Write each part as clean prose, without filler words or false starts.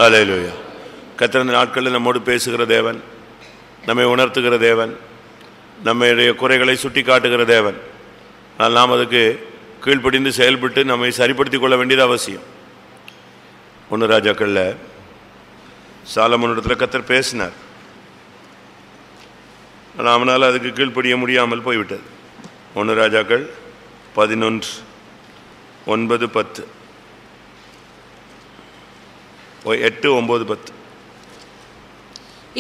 அல்லேலூயா. கர்த்தர் இந்த நாட்களில் நம்மோடு பேசுகிற தேவன், நம்மை உணர்த்துகிற தேவன், நம்முடைய குறைகளை சுட்டி காட்டுகிற தேவன். ஆனால் நாம் அதுக்கு கீழ்ப்படிந்து செயல்பட்டு நம்மை சரிப்படுத்திக் கொள்ள வேண்டியது அவசியம். 1 ராஜாக்களில் சாலமோனிடத்தில் கர்த்தர் பேசினார். ஆனால் அவனால் அதுக்கு கீழ்ப்படிய முடியாமல் போய்விட்டது. 1 ராஜாக்கள் 11, 9, 10, 8, 9, 10.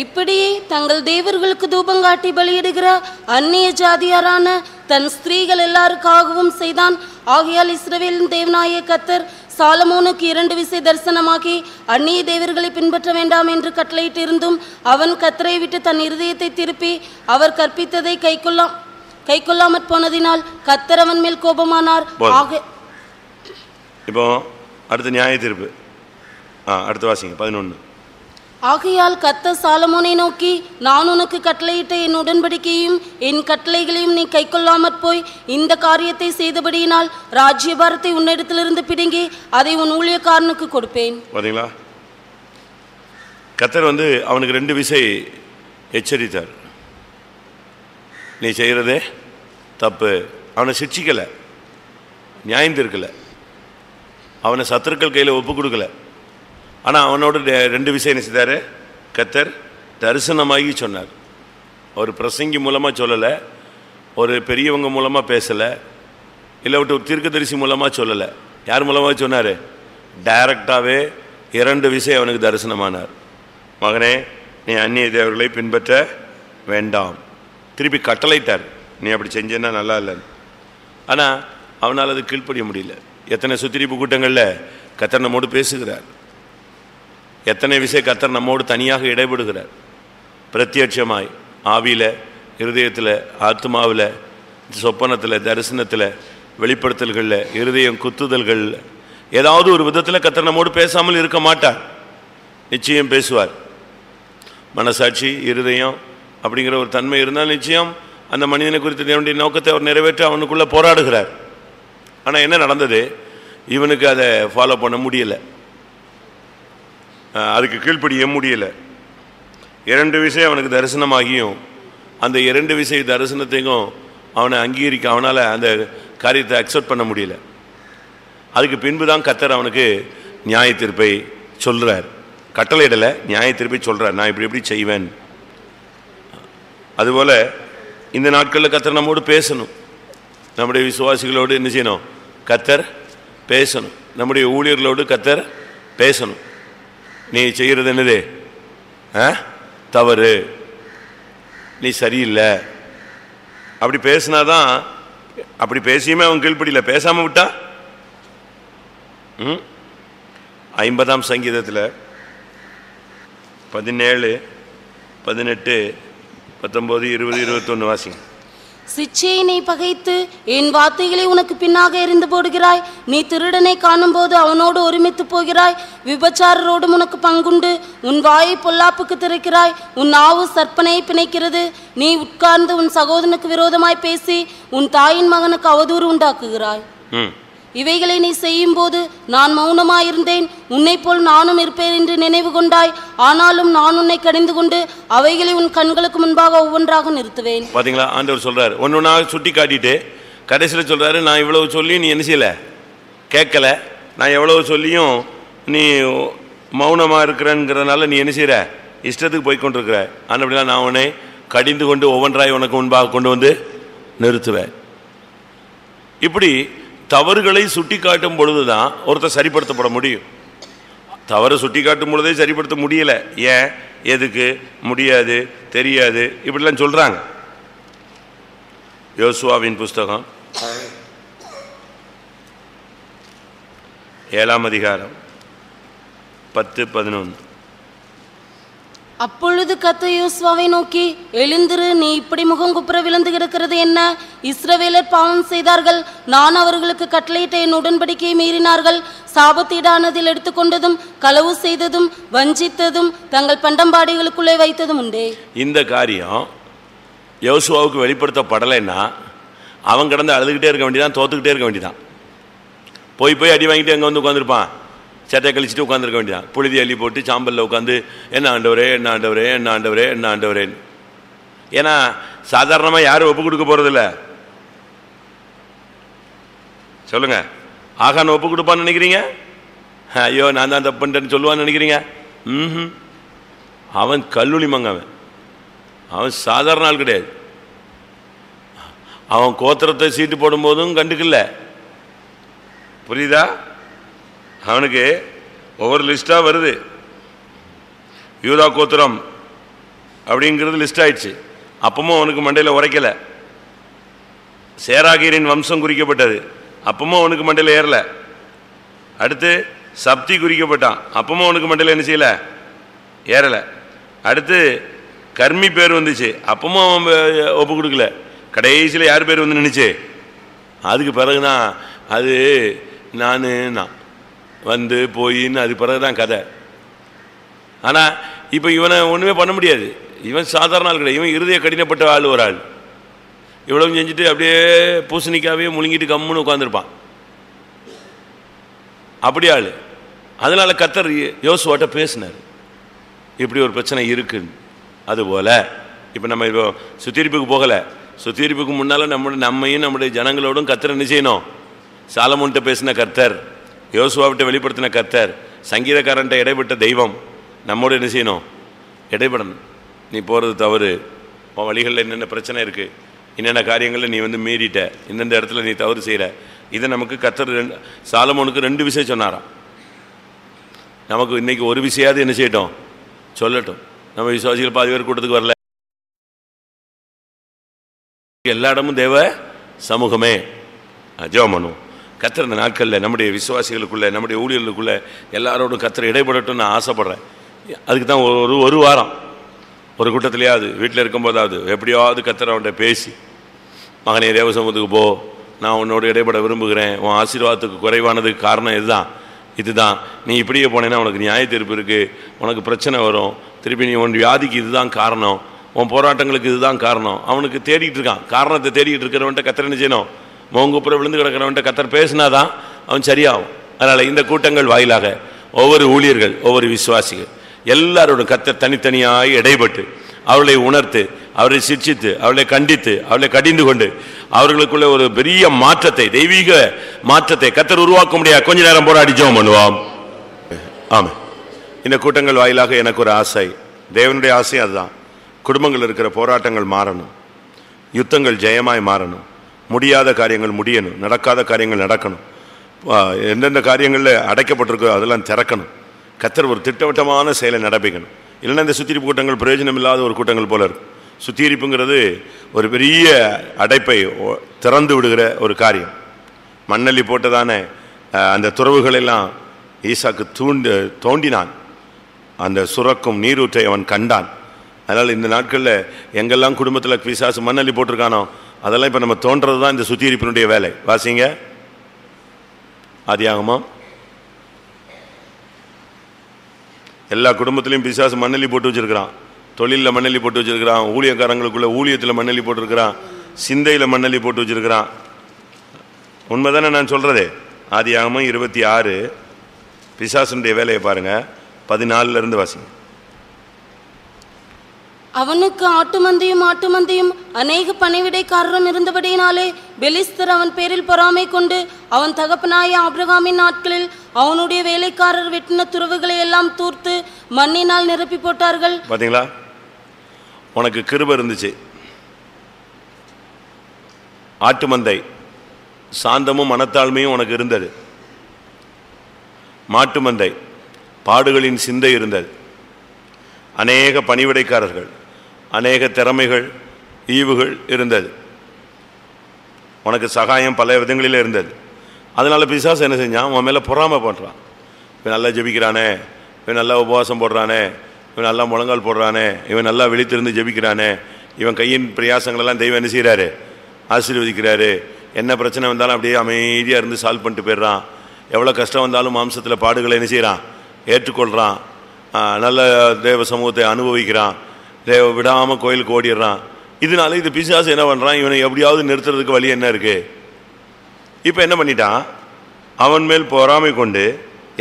இப்படியே தங்கள் தேவர்களுக்கு தூபங்காட்டி பலியிடுகிற அந்நிய ஜாதியாரான தன் ஸ்திரீகள் எல்லாருக்காகவும் செய்தான். ஆகையால் இஸ்ரவேலின் தேவனாகிய கர்த்தர் சாலமோனுக்கு 2 விசை தரிசனமாகி அந்நிய தேவர்களை பின்பற்ற வேண்டாம் என்று கட்டளையிட்டிருந்தும் அவன் கர்த்தரை விட்டு தன் இருதயத்தை திருப்பி அவர் கற்பித்ததை கைக்கொள்ளாமற் போனதினால் கர்த்தர் அவன் மேல் கோபமானார். இப்போ அடுத்த நியாய தீர்ப்பு, அடுத்த வாசிங்க 11. ஆகையால் கர்த்தர் சாலமோனை நோக்கி, நான் உனக்கு கட்டளையிட்ட என் உடன்படிக்கையும் என் கட்டளைகளையும் நீ கைக்கொள்ளாமற் போய் இந்த காரியத்தை செய்தபடியினால் ராஜ்யபாரத்தை உன்னிடத்திலிருந்து பிடுங்கி அதை உன் ஊழியக்காரனுக்கு கொடுப்பேன். பாத்தீங்களா, கர்த்தர் அவனுக்கு 2 விசை எச்சரித்தார். நீ செய்கிறதே தப்பு. அவனை சிட்சிக்கலை, நியாயம் தீர்க்கல, அவனை சத்துருக்கள் கையில் ஒப்பு கொடுக்கல. ஆனால் அவனோட 2 விஷயம் என்ன செய்தார்? கர்த்தர் தரிசனமாகி சொன்னார். ஒரு பிரசங்கி மூலமாக சொல்லலை, ஒரு பெரியவங்க மூலமாக பேசலை, இல்லை விட்டு ஒரு தீர்க்கதரிசி மூலமாக சொல்லலை. யார் மூலமாக சொன்னார்? டைரக்டாகவே 2 விஷயம் அவனுக்கு தரிசனமானார். மகனே, நீ அந்நிய தேவர்களை பின்பற்ற வேண்டாம். திருப்பி கட்டளையிட்டார், நீ அப்படி செஞ்சேன்னா நல்லா இல்லைன்னு. ஆனால் அவனால் அது கீழ்ப்படிய முடியல. எத்தனை சுத்திரிப்பு கூட்டங்களில் கர்த்தர் நம்மோடு பேசுகிறார், எத்தனை விஷயம் கர்த்தர் நம்மோடு தனியாக இடைபடுகிறார். பிரத்யட்சமாய் ஆவியில், இருதயத்தில், ஆத்மாவில், சொப்பனத்தில், தரிசனத்தில், வெளிப்படுத்தல்களில், இருதயம் குத்துதல்கள், ஏதாவது ஒரு விதத்தில் கர்த்தர் நம்மோடு பேசாமல் இருக்க மாட்டார். நிச்சயம் பேசுவார். மனசாட்சி, இருதயம் அப்படிங்கிற ஒரு தன்மை இருந்தால் நிச்சயம் அந்த மனிதனை குறித்து தேவனுடைய நோக்கத்தை அவர் நிறைவேற்ற அவனுக்குள்ளே போராடுகிறார். ஆனால் என்ன நடந்தது? இவனுக்கு அதை ஃபாலோ பண்ண முடியலை, அதுக்கு கீழ்ப்படிய முடியலை. 2 விஷயம் அவனுக்கு தரிசனமாகியும் அந்த 2 விஷய தரிசனத்தையும் அவனை அங்கீகரிக்க, அவனால் அந்த காரியத்தை அக்செப்ட் பண்ண முடியல. அதுக்கு பின்பு தான் கர்த்தர் அவனுக்கு நியாய தீர்ப்பை சொல்கிறார். கட்டளையிடலை, நியாய தீர்ப்பை சொல்கிறார். நான் இப்படி எப்படி செய்வேன். அதுபோல் இந்த நாட்களில் கர்த்தர் நம்மோடு பேசணும். நம்முடைய விசுவாசிகளோடு என்ன செய்யணும்? கர்த்தர் பேசணும். நம்முடைய ஊழியர்களோடு கர்த்தர் பேசணும். நீ செய்கிறது என்னது? தவறு, நீ சரியில்லை. அப்படி பேசினாதான். அப்படி பேசியுமே அவன் கீழ்ப்படியில, பேசாமல் விட்டா 50ஆம் சங்கீதத்தில் 17, 18, 19, 20, 21 வாசிங்க. சிச்சையை நீ பகைத்து என் வார்த்தைகளை உனக்கு பின்னாக எறிந்து போடுகிறாய். நீ திருடனை காணும் போது அவனோடு ஒருமித்து போகிறாய். விபச்சாரரோடும் உனக்கு பங்குண்டு. உன் வாயை பொல்லாப்புக்கு திறக்கிறாய். உன் நாவு சற்பனையை பிணைக்கிறது. நீ உட்கார்ந்து உன் சகோதரனுக்கு விரோதமாய் பேசி உன் தாயின் மகனுக்கு அவதூறு உண்டாக்குகிறாய். இவைகளை நீ செய்யும் போது நான் மௌனமாயிருந்தேன். உன்னை போல் நானும் இருப்பேன் என்று நினைவு கொண்டாய். ஆனாலும் நான் உன்னை கடிந்து கொண்டு அவைகளை உன் கண்களுக்கு முன்பாக ஒவ்வொன்றாக நிறுத்துவேன். பாத்தீங்களா, ஆண்டவர் சொல்றாரு. ஒன்னொன்னாக சுட்டி காட்டிட்டு கடைசியில் சொல்றாரு, நான் இவ்வளவு சொல்லியும் நீ என்ன செய்யல, கேட்கல. நான் எவ்வளவு சொல்லியும் நீ மௌனமா இருக்கிறேங்கிறதுனால நீ என்ன செய்யற, இஷ்டத்துக்கு போய்கொண்டிருக்கிற. அப்படின்னா நான் உன்னை கடிந்து கொண்டு ஒவ்வொன்றாய் உனக்கு முன்பாக கொண்டு வந்து நிறுத்துவேன். இப்படி தவறுகளை சுட்டி காட்டும் பொழுதுதான் ஒருத்தர் சரிப்படுத்தப்பட முடியும். தவறு சுட்டி காட்டும் பொழுதே சரிப்படுத்த முடியல. ஏன், எதுக்கு முடியாது, தெரியாது, இப்படிலாம் சொல்றாங்க. யோசுவாவின் புஸ்தகம் 7ஆம் அதிகாரம் 10, 11. அப்பொழுது கர்த்தர் யோசுவாவை நோக்கி, எழுந்திரு, நீ இப்படி முகங்குப்புற விழுந்து கிடக்கிறது என்ன? இஸ்ரவேலர் பாவம் செய்தார்கள். நான் அவர்களுக்கு கட்டளையிட்ட என் உடன்படிக்கையை மீறினார்கள். சாபத்தீடானதில் எடுத்துக்கொண்டதும் களவு செய்ததும் வஞ்சித்ததும் தங்கள் பண்டம்பாடிகளுக்குள்ளே வைத்ததும் உண்டே. இந்த காரியம் யோசுவாவுக்கு வெளிப்படுத்தப்படலைன்னா அவன் கிடந்து அழுதுகிட்டே இருக்க வேண்டியதான், தோத்துக்கிட்டே இருக்க வேண்டியதான். போய் அடி வாங்கிட்டு அங்கே வந்து உட்காந்துருப்பான். சட்டை கழிச்சிட்டு உட்காந்துருக்க வேண்டியதான். புழுதி அள்ளி போட்டு சாம்பலில் உட்காந்து என்ன ஆண்டவரே என்ன ஆண்டவரே என்ன ஆண்டவரே என்ன ஆண்டவரேன்னு. ஏன்னா சாதாரணமாக யாரும் ஒப்பு கொடுக்க போகிறதில்ல. சொல்லுங்க, ஆகான் ஒப்பு கொடுப்பான்னு நினைக்கிறீங்க? ஐயோ நான் தான் தப்பு பண்ணிட்டேன்னு சொல்லுவான்னு நினைக்கிறீங்க? அவன் கல்லூலி மங்கவன், அவன் சாதாரண ஆள் கிடையாது. அவன் கோத்திரத்தை சீட்டு போடும்போதும் கண்டுக்கல, புரியுதா? அவனுக்கு ஒவ்வொரு லிஸ்டாக வருது. யூதா கோத்திரம் அப்படிங்கிறது லிஸ்ட் ஆயிடுச்சு. அப்பமும் அவனுக்கு மண்டையில் உரைக்கலை. சேராகீரின் வம்சம் குறிக்கப்பட்டது, அப்பமும் அவனுக்கு மண்டையில் ஏறல. அடுத்து சப்தி குறிக்கப்பட்டான், அப்பமும் அவனுக்கு மண்டையில் என்ன செய்யலை, ஏறலை. அடுத்து கர்மி பேர் வந்துச்சு, அப்பமும் அவன் ஒப்பு கொடுக்கல. கடைசியில் யார் பேர் வந்து நினைச்சு? அதுக்கு பிறகுதான் அது நான் வந்து போயின்னு அது பிறகுதான் கதை. ஆனால் இப்போ இவனை ஒன்றுமே பண்ண முடியாது. இவன் சாதாரண ஆள் கிடையாது, இவன் இருதய கடினப்பட்ட ஆள். ஒரு ஆள் இவ்வளவு செஞ்சுட்டு அப்படியே பூசணிக்காவே முழுங்கிட்டு கம்முன்னு உட்காந்துருப்பான், அப்படி ஆள். அதனால கர்த்தர் யோசுவாட்ட பேசினார், இப்படி ஒரு பிரச்சனை இருக்குன்னு. அதுபோல் இப்போ நம்ம இப்போ சுத்திகரிப்புக்கு போகலை, சுத்திகரிப்புக்கு முன்னால் நம்மையும் நம்முடைய ஜனங்களோடும் கர்த்தர் என்ன செய்யணும்? சாலமோன்கிட்ட பேசின கர்த்தர், யோசுவாவிட்ட வெளிப்படுத்தின கர்த்தர், சங்கீதக்காரன்ட்ட இடைப்பட்ட தெய்வம் நம்மோடு என்ன செய்யணும்? இடைப்படணும். நீ போகிறது தவறு, உன் வழிகளில் என்னென்ன பிரச்சனை இருக்குது, என்னென்ன காரியங்களில் நீ வந்து மீறிட்ட, இந்தந்த இடத்துல நீ தவறு செய்கிற, இதை நமக்கு கர்த்தர் சாலமோனுக்கு 2 விஷயம் சொன்னாராம். நமக்கு இன்னைக்கு ஒரு விஷயாவது என்ன செய்யட்டும், சொல்லட்டும். நம்ம விசுவாசிகள் பாதி பேர் கூட்டத்துக்கு வரல. எல்லா இடமும் தேவ சமூகமே ஜெபம் பண்ணும். கர்த்தர் இந்த நாட்களில் நம்முடைய விசுவாசிகளுக்குள்ள, நம்முடைய ஊழியர்களுக்குள்ள எல்லாரோடும் கர்த்தர் இடைப்படட்டும் நான் ஆசைப்படுறேன். அதுக்கு தான் ஒரு வாரம் ஒரு கூட்டத்திலேயாவது வீட்டில் இருக்கும்போதாவது எப்படியாவது கர்த்தர் அவன்கிட்ட பேசி, மகனே தேவ சமூகத்துக்கு போ, நான் உன்னோடு இடைப்பட விரும்புகிறேன், உன் ஆசீர்வாதத்துக்கு குறைவானதுக்கு காரணம் இதுதான், நீ இப்படியே போனேன்னா உனக்கு நியாய தீர்ப்பு இருக்குது, உனக்கு பிரச்சனை வரும், திருப்பி நீ உன் வியாதிக்கு இதுதான் காரணம், உன் போராட்டங்களுக்கு இதுதான் காரணம். அவனுக்கு தேடிக்கிட்டு இருக்கான், காரணத்தை தேடிக்கிட்டு இருக்கிறவன்ட்ட கர்த்தர் என்ன செய்யணும்? மோங்குப்புற விழுந்து கிடக்கிறவன்ட்ட கர்த்தர் பேசினாதான் அவன் சரியாகும். அதனால் இந்த கூட்டங்கள் வாயிலாக ஒவ்வொரு ஊழியர்கள், ஒவ்வொரு விசுவாசிகள் எல்லாரோடும் கர்த்தர் தனித்தனியாய் இடைப்பட்டு அவர்களை உணர்த்து, அவரை சிர்சித்து, அவர்களை கண்டித்து, அவர்களை கடிந்து கொண்டு அவர்களுக்குள்ள ஒரு பெரிய மாற்றத்தை, தெய்வீக மாற்றத்தை கர்த்தர் உருவாக்க முடியாது. கொஞ்ச நேரம் போராடி ஜெபம் பண்ணுவோம். ஆமாம், இந்த கூட்டங்கள் வாயிலாக எனக்கு ஒரு ஆசை, தேவனுடைய ஆசை அதுதான். குடும்பங்கள் இருக்கிற போராட்டங்கள் மாறணும், யுத்தங்கள் ஜெயமாய் மாறணும், முடியாத காரியங்கள் முடியணும், நடக்காத காரியங்கள் நடக்கணும், எந்தெந்த காரியங்களில் அடைக்கப்பட்டிருக்கோ அதெல்லாம் திறக்கணும். கர்த்தர் ஒரு திட்டவட்டமான செயலை நடப்பிக்கணும். இல்லைன்னா இந்த சுத்திகரிப்பு கூட்டங்கள் பிரயோஜனம் இல்லாத ஒரு கூட்டங்கள் போல இருக்கும். சுத்திகரிப்புங்கிறது ஒரு பெரிய அடைப்பை திறந்து விடுகிற ஒரு காரியம். மண்ணள்ளி போட்டதான அந்த துறவுகளெல்லாம் ஈசாக்கு தோண்டினான், அந்த சுரக்கும் நீரூற்றை அவன் கண்டான். அதனால் இந்த நாட்களில் எங்கெல்லாம் குடும்பத்தில் பிசாசு மண்ணள்ளி போட்டிருக்கானோ அதெல்லாம் இப்போ நம்ம தோன்றது தான் இந்த சுத்திகரிப்பினுடைய வேலை. வாசிங்க ஆதியாகமம். எல்லா குடும்பத்திலையும் பிசாசு மண்ணள்ளி போட்டு வச்சிருக்கிறான், தொழிலில் மண்ணள்ளி போட்டு வச்சிருக்கிறான், ஊழியக்காரங்களுக்குள்ள ஊழியத்தில் மண்ணள்ளி போட்டிருக்கிறான், சிந்தையில் மண்ணள்ளி போட்டு வச்சிருக்கிறான். உண்மைதானே நான் சொல்றதே? ஆதியாகமம் 26 பிசாசுடைய வேலையை பாருங்க, 14 வாசிங்க. அவனுக்கு ஆட்டுமந்தையும் அநேக பணிவிடைக்காரரும் இருந்தபடியினாலே பெலிஸ்தர் அவன் பேரில் பொறாமை கொண்டு அவன் தகப்பனாய ஆபிரகாமின் நாட்களில் அவனுடைய வேலைக்காரர் வெட்டின துறவுகளை எல்லாம் தூர்த்து மண்ணினால் நிரப்பி போட்டார்கள். பாத்தீங்களா? உனக்கு கிருபை இருந்துச்சு, ஆட்டுமந்தை சாந்தமும் மனத்தாழ்மையும் உனக்கு இருந்தது, மாட்டு மந்தை பாடுகளின் சிந்தை இருந்தது, அநேக பணிவிடைக்காரர்கள், அநேக திறமைகள், ஈவுகள் இருந்தது, உனக்கு சகாயம் பல விதங்களில் இருந்தது. அதனால பிசாசு என்ன செஞ்சான்? உன் மேலே பொறாமை பண்ணுறான். இவன் நல்லா ஜெபிக்கிறானே, இவன் நல்லா உபவாசம் போடுறானே, இவன் நல்லா முழங்கால் போடுறானே, இவன் நல்லா விழித்திருந்து ஜெபிக்கிறானே, இவன் கையின் பிரயாசங்களெல்லாம் தெய்வம் என்ன செய்கிறாரு? ஆசீர்வதிக்கிறாரு. என்ன பிரச்சனை வந்தாலும் அப்படியே அமைதியாக இருந்து சால்வ் பண்ணிட்டு போயிடுறான். எவ்வளோ கஷ்டம் வந்தாலும் மாம்சத்தில் பாடுகளை என்ன செய்கிறான்? ஏற்றுக்கொள்கிறான். நல்ல தேவ சமூகத்தை அனுபவிக்கிறான், விடாமல் கோயிலுக்கு ஓடிடுறான். இதனால இது பிசாசு என்ன பண்ணுறான்? இவனை எப்படியாவது நிறுத்துறதுக்கு வழி என்ன இருக்குது? இப்போ என்ன பண்ணிட்டான்? அவன் மேல் பொறாமை கொண்டு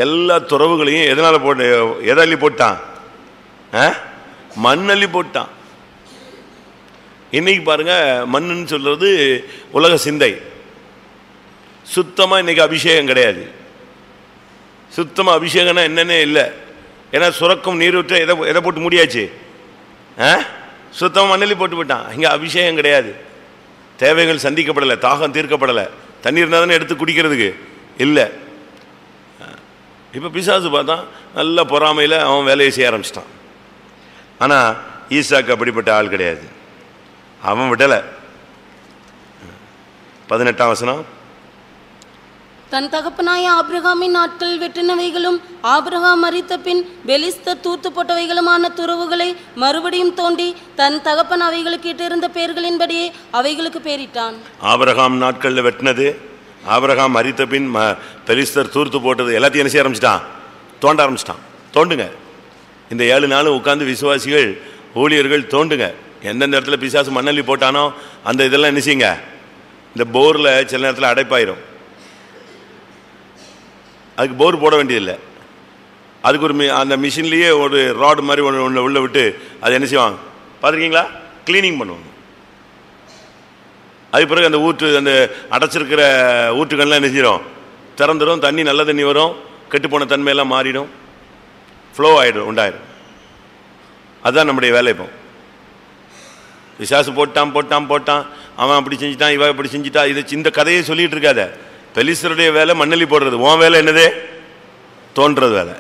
எல்லா துறவுகளையும் எதனால் எதள்ளி போட்டான்? மண்ணள்ளி போட்டான். இன்னைக்கு பாருங்க, மண்ணுன்னு சொல்றது உலக சிந்தை. சுத்தமாக இன்னைக்கு அபிஷேகம் கிடையாது. சுத்தமாக அபிஷேகம்னா என்னன்னே இல்லை. ஏன்னா சுரக்கும் நீரூற்ற எதை போட்டு முடியாச்சு? சுத்தமாக மண்ணலி போட்டு போட்டான். இங்கே அபிஷேகம் கிடையாது. தேவைகள் சந்திக்கப்படலை, தாகம் தீர்க்கப்படலை. தண்ணி இருந்தால் தானே எடுத்து குடிக்கிறதுக்கு இல்லை. இப்போ பிசாசு பார்த்தா நல்ல பொறாமையில் அவன் வேலையை செய்ய ஆரம்பிச்சிட்டான். ஆனால் ஈசாக்கு அப்படிப்பட்ட ஆள் கிடையாது. அவன் விடலை. 18ஆம் வசனம். தன் தகப்பனாய ஆபிரகாமின் நாட்கள் வெட்டினவைகளும் ஆபிரகாம் மரித்த பின் பெலிஸ்தர் தூத்து போட்டவைகளுமான துறவுகளை மறுபடியும் தோண்டி தன் தகப்பன் அவைகளுக்கு இட்டிருந்த பெயர்களின்படியே அவைகளுக்கு பேரிட்டான். ஆபிரகாம் நாட்களில் வெட்டினது, ஆபிரகாம் மரித்த பின் பெலிஸ்தர் தூர்த்து போட்டது எல்லாத்தையும் என்ன செய்ய ஆரம்பிச்சிட்டான்? தோண்ட ஆரம்பிச்சிட்டான். தோண்டுங்க. இந்த 7 நாளும் உட்கார்ந்து விசுவாசிகள் ஊழியர்கள் தோண்டுங்க. எந்தெந்த இடத்துல பிசாசு மண்ணள்ளி போட்டானோ அந்த இதெல்லாம் என்ன செய்யுங்க. இந்த போரில் சில நேரத்தில் அடைப்பாயிரும். அதுக்கு போர் போட வேண்டியதில்லை. அதுக்கு ஒரு அந்த மிஷின்லேயே ஒரு ராடு மாதிரி ஒன்று உள்ள விட்டு அதை என்ன செய்வாங்க பார்த்துருக்கீங்களா? க்ளீனிங் பண்ணுவாங்க. அதுக்கு பிறகு அந்த அந்த அடைச்சிருக்கிற ஊற்றுக்கள்லாம் என்ன செய்யும்? திறந்துடும். தண்ணி நல்ல தண்ணி வரும். கெட்டுப்போன தன்மையெல்லாம் மாறிடும். ஃப்ளோ ஆகிடும், உண்டாயிடும். அதுதான் நம்முடைய வேலை. இப்போ விசாசு போட்டான் அவன் அப்படி செஞ்சுட்டான், இவன் அப்படி செஞ்சுட்டா. இந்த கதையை சொல்லிட்டு இருக்காத. பெலிஸ்தருடைய வேலை மண்ணலி போடுறது. உன் வேலை என்னது? தோன்றது வேலை.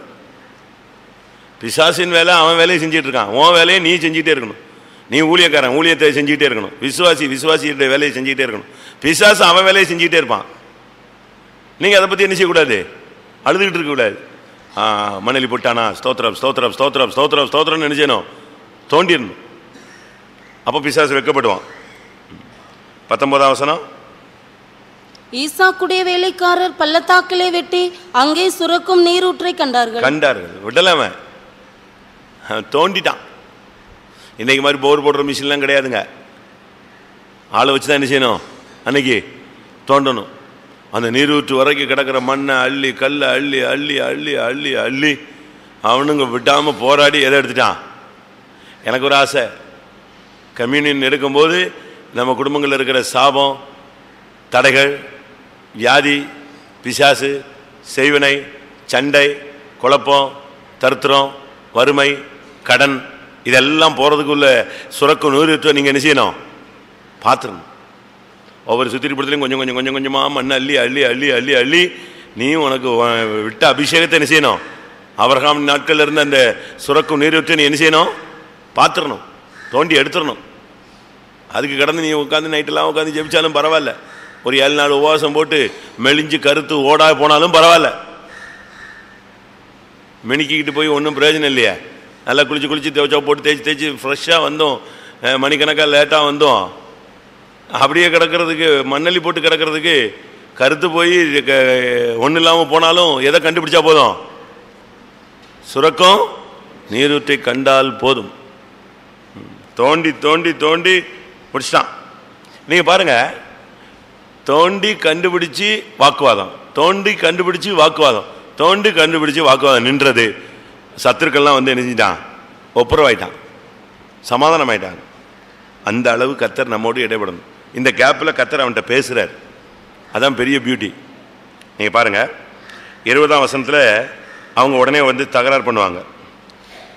பிசாசின் வேலை அவன் வேலையை செஞ்சுட்டு இருக்கான். உன் வேலையை நீ செஞ்சுட்டே இருக்கணும். நீ ஊழியக்காரன், ஊழியத்தை செஞ்சுக்கிட்டே இருக்கணும். விசுவாசியுடைய வேலையை செஞ்சுக்கிட்டே இருக்கணும். பிசாசு அவன் வேலையை செஞ்சுக்கிட்டே இருப்பான். நீங்கள் அதை பற்றி என்ன செய்யக்கூடாது? அழுதுகிட்டு இருக்கக்கூடாது. மணலி போட்டானா, ஸ்தோத்திரம் ஸ்தோத்திரம் ஸ்தோத்திரம் ஸ்தோத்திரம் ஸ்தோத்திரம்னு என்ன செய்யணும்? தோண்டிடணும். அப்போ பிசாசு வெட்கப்படுவான். 19ஆம் வசனம். ஈசாக்குடைய வேலைக்காரர் பள்ளத்தாக்கிலே வெட்டி அங்கே சுரக்கும் நீரூற்றை கண்டார்கள். விடலாம தோண்டிட்டான். இன்னைக்கு மாதிரி போர் போடுற மிஷின்லாம் கிடையாதுங்க. ஆளை வச்சு தான் என்ன செய்யணும்? அன்னைக்கு தோண்டணும். அந்த நீரூற்று வரைக்கும் கிடக்கிற மண்ணை அள்ளி கல்லை அள்ளி அள்ளி அள்ளி அள்ளி அள்ளி அவனுங்க விடாமல் போராடி எதை எடுத்துட்டான்? எனக்கு ஒரு ஆசை, கம்யூனியன் எடுக்கும்போது நம்ம குடும்பங்களில் இருக்கிற சாபம், தடைகள், வியாதி, பிசாசு, செய்வினை, சண்டை, குழப்பம், தருத்திரம், வறுமை, கடன், இதெல்லாம் போகிறதுக்குள்ள சுரக்கும் நூறு நீங்கள் என்ன செய்யணும்? பார்த்துடணும். ஒவ்வொரு சுத்திரிப்படத்துலையும் கொஞ்சம் கொஞ்சம் கொஞ்சம் கொஞ்சமாக மண்ணை அள்ளி அள்ளி அள்ளி அள்ளி அள்ளி நீ உனக்கு விட்ட அபிஷேகத்தை என்ன செய்யணும்? ஆபிரகாம் நாட்களில் இருந்த அந்த சுரக்கும் நீரூற்றை நீ என்ன செய்யணும்? பார்த்துடணும். தோண்டி எடுத்துடணும். அதுக்கு கடந்து நீ உட்காந்து நைட்டெல்லாம் உட்காந்து ஜெபிச்சாலும் பரவாயில்ல. ஒரு 7 நாள் உபவாசம் போட்டு மெலிஞ்சு கருத்து ஓடா போனாலும் பரவாயில்ல. மெனிக்கிட்டு போய் ஒன்றும் பிரயோஜனம் இல்லையா? நல்லா குளிச்சு தேய்ச்சா போட்டு தேய்ச்சி ஃப்ரெஷ்ஷாக வந்தோம், மணிக்கணக்காக லேட்டாக வந்தோம். அப்படியே கிடக்கிறதுக்கு, மண்ணள்ளி போட்டு கிடக்கிறதுக்கு, கருத்து போய் ஒன்றும் இல்லாமல் போனாலும் எதை கண்டுபிடிச்சா போதும்? சுரக்கும் நீரூற்றை கண்டால் போதும். தோண்டி தோண்டி தோண்டி முடிச்சிட்டான். நீங்கள் பாருங்கள், தோண்டி கண்டுபிடிச்சி வாக்குவாதம், தோண்டி கண்டுபிடிச்சி வாக்குவாதம், தோண்டி கண்டுபிடிச்சி வாக்குவாதம் நின்றது. சத்துருக்கள்லாம் வந்து என்ன செஞ்சிட்டான்? ஒப்புரவாயிட்டான், சமாதானம் ஆயிட்டாங்க. அந்த அளவு கர்த்தர் நம்மோடு இடைப்படணும். இந்த கேப்பில் கர்த்தர் அவன்கிட்ட பேசுகிறார். அதான் பெரிய பியூட்டி. நீங்கள் பாருங்கள், 20ஆம் வசனத்தில் அவங்க உடனே வந்து தகராறு பண்ணுவாங்க.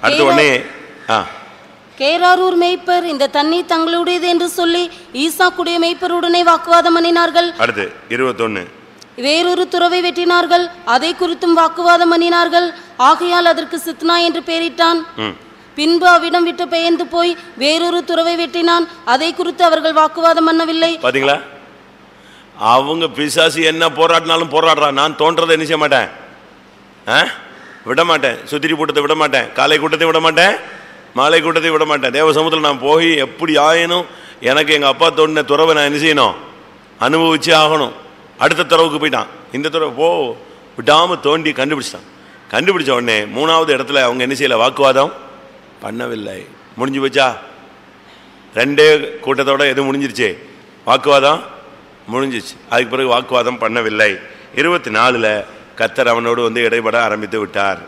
அடுத்த உடனே கேராரூர் மேய்ப்பர் இந்த தண்ணீர் தங்களுடையது என்று சொல்லி ஈசாக்குடைய மேய்ப்பருடனே வாக்குவாதம் பண்ணினார்கள். அடுத்து 21. வேறொரு துறவை வெட்டினார்கள், அதை குறித்தும் வாக்குவாதம் பண்ணினார்கள். ஆகையால் அதற்கு சித்னா என்று பெயரிட்டான். பின்பு அவ்விடம் விட்டு பெயர்ந்து போய் வேறொரு துறவை வெட்டினான், அதை குறித்து அவர்கள் வாக்குவாதம் பண்ணவில்லை. பாத்தீங்களா? அவங்க பிசாசு என்ன போராடினாலும் போராடுறான். நான் தோன்றதை என்ன செய்ய மாட்டேன், விட மாட்டேன். சுத்திரி கூட்டத்தை விட மாட்டேன், காலை கூட்டத்தை விட மாட்டேன், மாலை கூட்டத்தை விட மாட்டேன். தேவ சமூகத்தில் நான் போய் எப்படி ஆயணும், எனக்கு எங்கள் அப்பா தோண்டின துறவை நான் என்ன செய்யணும், அனுபவிச்சே ஆகணும். அடுத்த துறவுக்கு போயிட்டான். இந்த துறவை போ விடாமல் தோண்டி கண்டுபிடிச்சிட்டான். கண்டுபிடிச்ச உடனே 3வது இடத்துல அவங்க என்ன செய்யலை, வாக்குவாதம் பண்ணவில்லை. முடிஞ்சு போச்சா? 2 கூட்டத்தோட எது முடிஞ்சிருச்சு? வாக்குவாதம் முடிஞ்சிச்சு. அதுக்கு பிறகு வாக்குவாதம் பண்ணவில்லை. 24 கர்த்தர் அவனோடு வந்து இடைபட ஆரம்பித்து விட்டார்.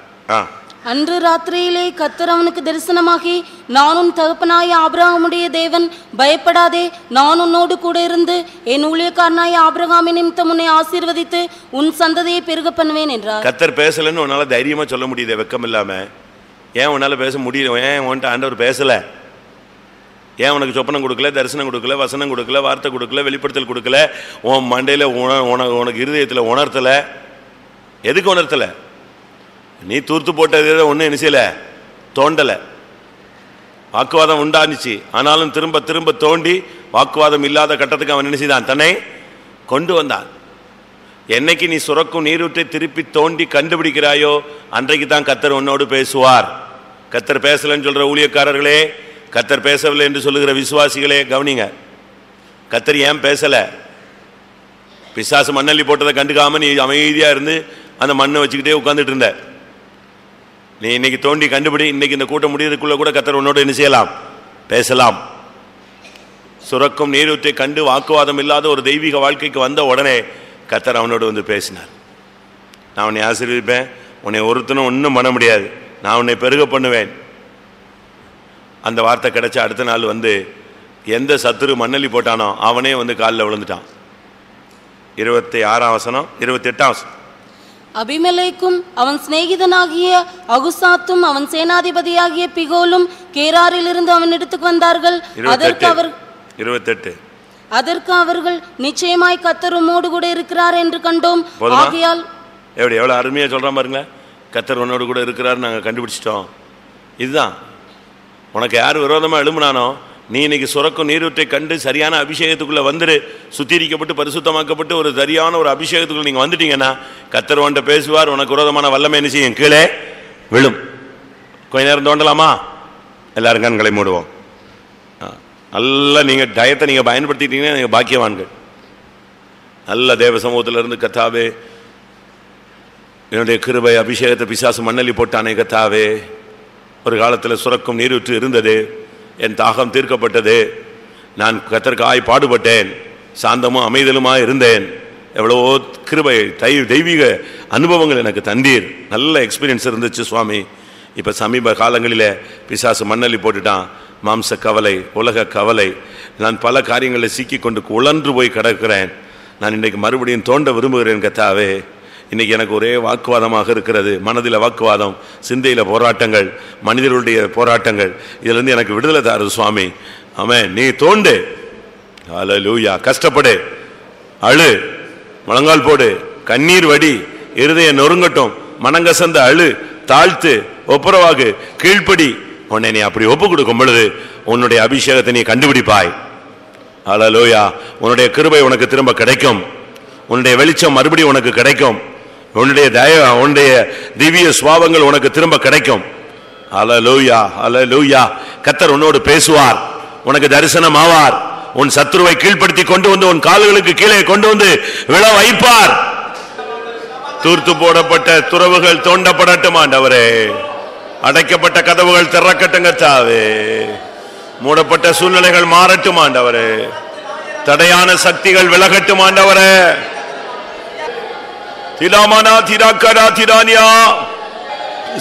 அன்று ராத்திரியிலே கர்த்தர் அவனுக்கு தரிசனமாகி, நான் உன் தகப்பனாய ஆபிரகாமுடைய தேவன், பயப்படாதே, நான் உன்னோடு கூட இருந்து என் ஊழியக்காரனாய ஆபிரகாமின் நிமித்தம் உன்னை ஆசீர்வதித்து உன் சந்ததியை பெருக பண்ணுவேன் என்றார். கர்த்தர் பேசலன்னு உன்னால தைரியமா சொல்ல முடியுது வெக்கம் இல்லாம? ஏன் உன்னால பேச முடியல? ஏன் உன்ட்ட ஆண்டவர் பேசல? ஏன் உனக்கு சொப்பனம் கொடுக்கல, தரிசனம் கொடுக்கல, வசனம் கொடுக்கல, வார்த்தை கொடுக்கல, வெளிப்படுத்தல் கொடுக்கல, உன் மண்டையில் உனக்கு இருதயத்தில் உணர்த்தல? எதுக்கு உணர்த்தல? நீ தூர்த்து போட்டது ஒன்றும் என்ன செய்யல, தோண்டலை. வாக்குவாதம் உண்டானுச்சு, ஆனாலும் திரும்ப திரும்ப தோண்டி வாக்குவாதம் இல்லாத கட்டத்துக்கு அவன் என்ன செய்தான்? தன்னை கொண்டு வந்தான். என்னைக்கு நீ சுரக்கும் நீரூற்றை திருப்பி தோண்டி கண்டுபிடிக்கிறாயோ அன்றைக்கு தான் கர்த்தர் உன்னோடு பேசுவார். கர்த்தர் பேசலன்னு சொல்ற ஊழியக்காரர்களே, கர்த்தர் பேசவில்லை என்று சொல்லுகிற விசுவாசிகளே கவனிங்க. கர்த்தர் ஏன் பேசல? பிசாசு மண்ணள்ளி போட்டதை கண்டுக்காம நீ அமைதியா இருந்து அந்த மண்ணை வச்சுக்கிட்டே உட்கார்ந்துட்டு இருந்த. நீ இன்னைக்கு தோண்டி கண்டுபிடி. இன்னைக்கு இந்த கூட்டம் முடியறதுக்குள்ள கூட கர்த்தர் உன்னோடு என்ன செய்யலாம்? பேசலாம். சுரக்கும் நீரூற்றை கண்டு வாக்குவாதம் இல்லாத ஒரு தெய்வீக வாழ்க்கைக்கு வந்த உடனே கர்த்தர் அவனோடு வந்து பேசினார். நான் உன்னை ஆசீர்வதிப்பேன், உன்னை ஒருத்தனும் ஒன்றும் பண்ண முடியாது, நான் உன்னை பெருக பண்ணுவேன். அந்த வார்த்தை கிடைச்ச அடுத்த நாள் வந்து எந்த சத்துரு மண்ணள்ளி போட்டானோ அவனே வந்து காலில் விழுந்துட்டான். 26ஆம் வசனம், 28ஆம் வசனம். அபிமெலேக்கும் அவன் சிநேகிதனாகிய அகுசாத்தும் அவன் சேனாதிபதியாகிய பிகோலும் கேராரில் இருந்து அவன் இடத்துக்கு வந்தார்கள். அதற்கு அவர்கள் நிச்சயமாய் கர்த்தர் உம்மோடு கூட இருக்கிறார் என்று கண்டோம். ஆகையால் எவ்வளவு அருமையா சொல்றான் பாருங்களேன். கர்த்தர் உன்னோடு கூட இருக்கிறார் நாங்கள் கண்டுபிடிச்சிட்டோம். இதுதான் உனக்கு யார் விரோதமா எழும்புனானோ, நீ இன்னைக்கு சுரக்கும் நீரூற்றை கண்டு சரியான அபிஷேகத்துக்குள்ள வந்துரு, சுத்திரிக்கப்பட்டு பரிசுத்தமாக்கப்பட்டு ஒரு சரியான ஒரு அபிஷேகத்துக்குள்ள நீங்க வந்துட்டீங்கன்னா கர்த்தர் உன்கிட்ட பேசுவார். உனக்கு விரோதமான வல்லமை என்ன செய்யும்? கீழே விழும். கொஞ்ச நேரம் தோண்டலாமா? எல்லாரும் கண்களை மூடுவோம். நல்லா நீங்க டயத்தை நீங்க பயன்படுத்திட்டீங்கன்னா நீங்க பாக்கியவான்கள். நல்ல தேவ சமூகத்திலிருந்து கர்த்தாவே என்னுடைய கிருபை அபிஷேகத்தை பிசாசு மண்ணள்ளி போட்டானே கர்த்தாவே, ஒரு காலத்தில் சுரக்கும் நீரூற்று இருந்தது, என் தாகம் தீர்க்கப்பட்டது, நான் கர்த்தருக்காய் பாடுபட்டேன், சாந்தமும் அமைதலுமாக இருந்தேன், எவ்வளவோ கிருபை தெய்வீக அனுபவங்கள் எனக்கு தந்தீர், நல்ல எக்ஸ்பீரியன்ஸ் இருந்துச்சு சுவாமி. இப்போ சமீப காலங்களில் பிசாசு மண்ணள்ளி போட்டுட்டான். மாம்ச கவலை, உலக கவலை, நான் பல காரியங்களில் சிக்கி கொண்டு உழன்று போய் கிடக்கிறேன். நான் இன்றைக்கு மறுபடியும் தோண்ட விரும்புகிறேன் கர்த்தாவே. இன்னைக்கு எனக்கு ஒரே வாக்குவாதமாக இருக்கிறது. மனதில் வாக்குவாதம், சிந்தையில் போராட்டங்கள், மனிதர்களுடைய போராட்டங்கள், இதிலிருந்து எனக்கு விடுதலை தாரு சுவாமி. ஆமென். நீ தோண்டு, ஹல்லேலூயா. கஷ்டப்படு, அழு, முழங்கால் போடு, கண்ணீர் வடி, இருதய நொறுங்கட்டும், மனங்கசந்த அழு, தாழ்த்து, ஒப்புரவாகு, கீழ்ப்படி. உன்னை நீ அப்படி ஒப்பு கொடுக்கும் பொழுது உன்னுடைய அபிஷேகத்தை நீ கண்டுபிடிப்பாய். ஹல்லேலூயா. உன்னுடைய கிருபை உனக்கு திரும்ப கிடைக்கும். உன்னுடைய வெளிச்சம் மறுபடியும் உனக்கு கிடைக்கும். உன்னுடைய திவ்ய சுவாபங்கள் உனக்கு திரும்ப கிடைக்கும். ஹல்லேலூயா, ஹல்லேலூயா. கர்த்தர் உன்னோடு பேசுவார், உனக்கு தரிசனம் ஆவார், உன் சத்துருவை கீழ்ப்படுத்தி கொண்டு வந்து உன் கால்களுக்கு கீழே கொண்டு வந்து விழ வைப்பார். தூர்த்து போடப்பட்ட துறவுகள் தோண்டப்படட்டும் ஆண்டவரே, அடைக்கப்பட்ட கதவுகள் திறக்கட்டும் கர்த்தாவே, மூடப்பட்ட சூழ்நிலைகள் மாறட்டும் ஆண்டவரே, தடையான சக்திகள் விலகட்டும் ஆண்டவரே. திலாமனா திராக்கரா திரானியா,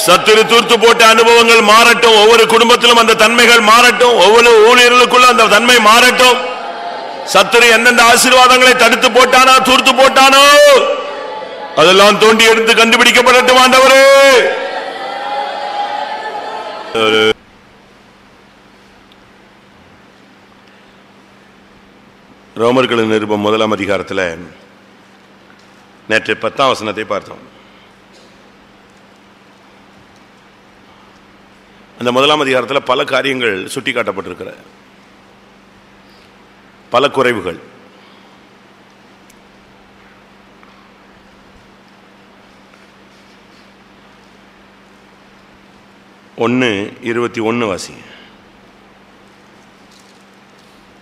சத்துரு தூர்த்து போட்ட அனுபவங்கள் மாறட்டும். ஒவ்வொரு குடும்பத்திலும் அந்த தன்மைகள் மாறட்டும். ஒவ்வொரு ஊழியர்களுக்குள்ள அந்த தன்மை மாறட்டும். சத்துரு எந்தெந்த ஆசீர்வாதங்களை தடுத்து போட்டானோ, தூர்த்து போட்டானோ, அதெல்லாம் தோண்டி எடுத்து கண்டுபிடிக்கப்படட்டும் ஆண்டவரே. ரோமர்களின் நிருபம் 1ஆம் அதிகாரத்தில் நேற்று 10ஆம் வசனத்தை பார்த்தோம். அந்த 1ஆம் அதிகாரத்தில் பல காரியங்கள் சுட்டி காட்டப்பட்டிருக்கிற பல குறைவுகள். ஒன்று 21 வாசி.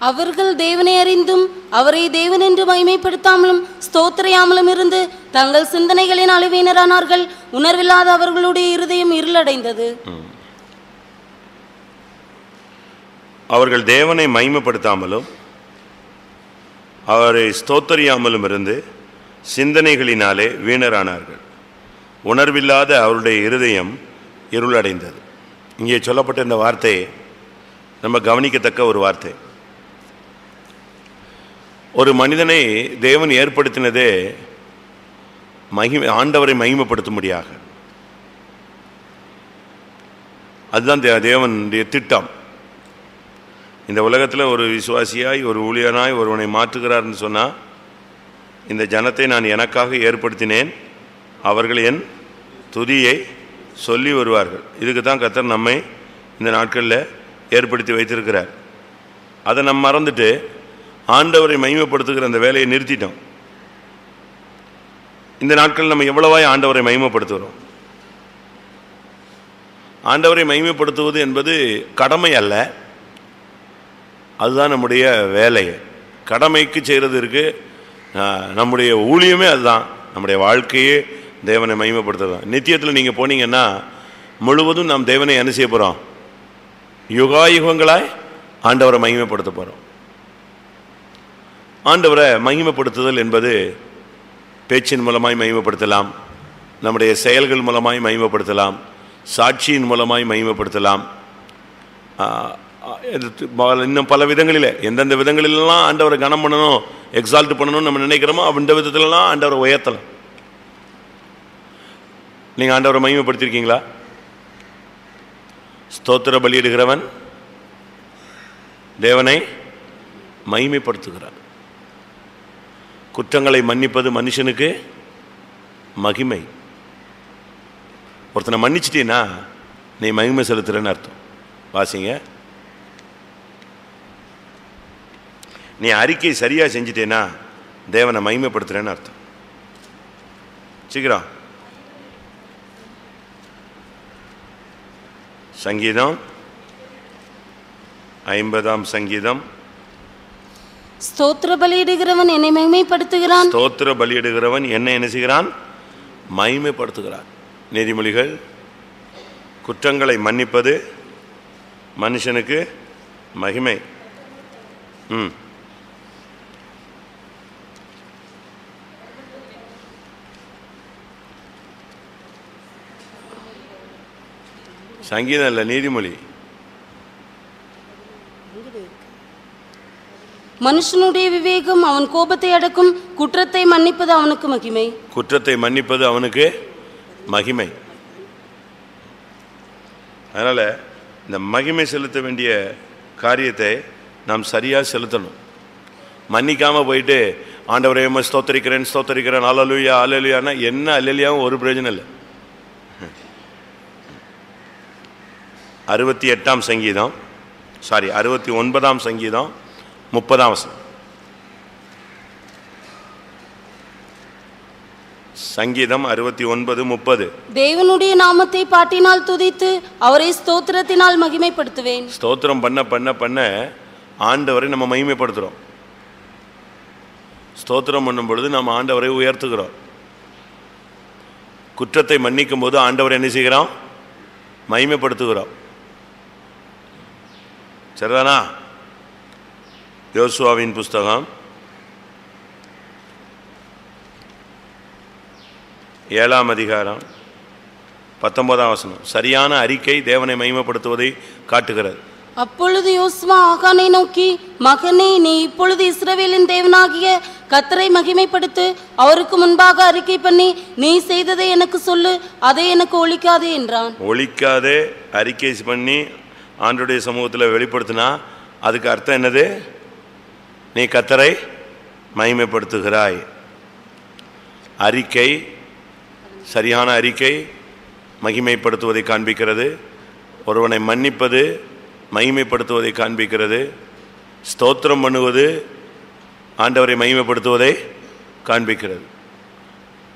அவர்கள் தேவனை அறிந்தும் அவரை தேவன் என்று மகிமைப்படுத்தாமலும் ஸ்தோத்திரையாமலும் இருந்து தங்கள் சிந்தனைகளின் அழிவினரானார்கள். உணர்வில்லாத அவர்களுடைய இருதயம் இருளடைந்தது. அவர்கள் தேவனை மகிமைப்படுத்தாமலும் அவரை ஸ்தோத்திரியாமலும் இருந்து சிந்தனைகளினாலே வீணரானார்கள். உணர்வில்லாத அவருடைய இருதயம் இருளடைந்தது. இங்கே சொல்லப்பட்ட இந்த வார்த்தை நம்ம கவனிக்கத்தக்க ஒரு வார்த்தை. ஒரு மனிதனை தேவன் ஏற்படுத்தினதே ஆண்டவரை மகிமைப்படுத்தும்படியாக. அதுதான் தேவனுடைய திட்டம். இந்த உலகத்தில் ஒரு விசுவாசியாய் ஒரு ஊழியனாய் ஒருவனை மாற்றுகிறார்னு சொன்னால், இந்த ஜனத்தை நான் எனக்காக ஏற்படுத்தினேன், அவர்கள் என் துதியை சொல்லி வருவார்கள். இதுக்கு தான் கர்த்தர் நம்மை இந்த நாட்களில் ஏற்படுத்தி வைத்திருக்கிறார். அதை நம்ம மறந்துட்டு ஆண்டவரை மகிமைப்படுத்துகிற அந்த வேலையை நிறுத்திட்டோம். இந்த நாட்களில் நம்ம எவ்வளவாய் ஆண்டவரை மகிமைப்படுத்துகிறோம்? ஆண்டவரை மகிமைப்படுத்துவது என்பது கடமை அல்ல, அதுதான் நம்முடைய வேலை. கடமைக்கு செய்கிறது இருக்கு, நம்முடைய ஊழியமே அதுதான். நம்முடைய வாழ்க்கையே தேவனை மகிமைப்படுத்துறது. நித்தியத்தில் நீங்கள் போனீங்கன்னா முழுவதும் நாம் தேவனை என்ன செய்ய போகிறோம்? யுகாயுகங்களாய் ஆண்டவரை மகிமைப்படுத்த போகிறோம். ஆண்டவரை மகிமைப்படுத்துதல் என்பது பேச்சின் மூலமாய் மகிமைப்படுத்தலாம், நம்முடைய செயல்கள் மூலமாய் மகிமைப்படுத்தலாம், சாட்சியின் மூலமாய் மகிமைப்படுத்தலாம், இன்னும் பல விதங்களில். எந்தெந்த விதங்களிலெல்லாம் ஆண்டவரை கனம் பண்ணணும், எக்ஸால்ட் பண்ணணும்னு நம்ம நினைக்கிறோமோ அந்த விதத்திலலாம் ஆண்டவரை உயர்த்தலாம். நீங்கள் ஆண்டவரை மகிமைப்படுத்தியிருக்கீங்களா? ஸ்தோத்திர பலியிடுகிறவன் தேவனை மகிமைப்படுத்துகிறான். குற்றங்களை மன்னிப்பது மனுஷனுக்கு மகிமை. ஒருத்தனை மன்னிச்சிட்டீன்னா நீ மகிமை செலுத்துறன்னு அர்த்தம். வாசிங்க. நீ அறிக்கை சரியா செஞ்சிட்டேன்னா தேவனை மகிமைப்படுத்துறேன்னு அர்த்தம். சீக்கிரம். சங்கீதம் 50ஆம் சங்கீதம். ஸ்தோத்திர பலியிடுகிறவன் என்னை மகிமைப்படுத்துகிறான். ஸ்தோத்திர பலியிடுகிறவன் என்னை என்ன செய்கிறான்? மகிமைப்படுத்துகிறான். நீதிமொழிகள், குற்றங்களை மன்னிப்பது மனுஷனுக்கு மகிமை. சங்கீதம் இல்லை, நீதிமொழி. மனுஷனுடைய விவேகம் அவன் கோபத்தை அடக்கும், குற்றத்தை மன்னிப்பது அவனுக்கு மகிமை. குற்றத்தை மன்னிப்பது அவனுக்கு மகிமை. அதனால் இந்த மகிமை செலுத்த வேண்டிய காரியத்தை நாம் சரியாக செலுத்தணும். மன்னிக்காமல் போயிட்டு ஆண்டவரே ஸ்தோத்தரிக்கிறேன் ஸ்தோத்தரிக்கிறேன் அல்லேலூயா அல்லேலூயான்னா என்ன அல்லேலூயாவும் ஒரு பிரயோஜனம் இல்லை. 68ஆம் சங்கீதம் 69ஆம் சங்கீதம் 30ஆம் வசனம். சங்கீதம் 69:30. தேவனுடைய நாமத்தை பாட்டினால் துதித்து அவரை ஸ்தோத்திரத்தினால் மகிமைப்படுத்துவேன். ஸ்தோத்திரம் பண்ண பண்ண பண்ண ஆண்டவரை நம்ம மகிமைப்படுத்துகிறோம். ஸ்தோத்திரம் பண்ணும் பொழுது நம்ம ஆண்டவரை உயர்த்துகிறோம். குற்றத்தை மன்னிக்கும் போது ஆண்டவரை என்ன செய்கிறோம்? மகிமைப்படுத்துகிறோம். சரிதானா? யோசுவாவின் புஸ்தகம் 7ஆம் அதிகாரம் 19ஆம் வசனம். சரியான அறிக்கை தேவனை மகிமைப்படுத்துவதை காட்டுகிறது. அப்பொழுது யோசுவா ஆகானை நோக்கி, மகனே, நீ இப்பொழுது இஸ்ரவேலின் தேவனாகிய கர்த்தரை மகிமைப்படுத்து, அவருக்கு முன்பாக அறிக்கை பண்ணி நீ செய்ததை எனக்கு சொல்லு, அதை எனக்கு ஒழிக்காதே என்றான். ஒழிக்காதே அறிக்கை பண்ணி ஆண்டவருடைய சமூகத்தில் வெளிப்படுத்தினா அதுக்கு அர்த்தம் என்னது? நீ கர்த்தரை மகிமைப்படுத்துகிறாய். அறிக்கை, சரியான அறிக்கை மகிமைப்படுத்துவதை காண்பிக்கிறது. ஒருவனை மன்னிப்பது மகிமைப்படுத்துவதை காண்பிக்கிறது. ஸ்தோத்திரம் பண்ணுவது ஆண்டவரை மகிமைப்படுத்துவதை காண்பிக்கிறது.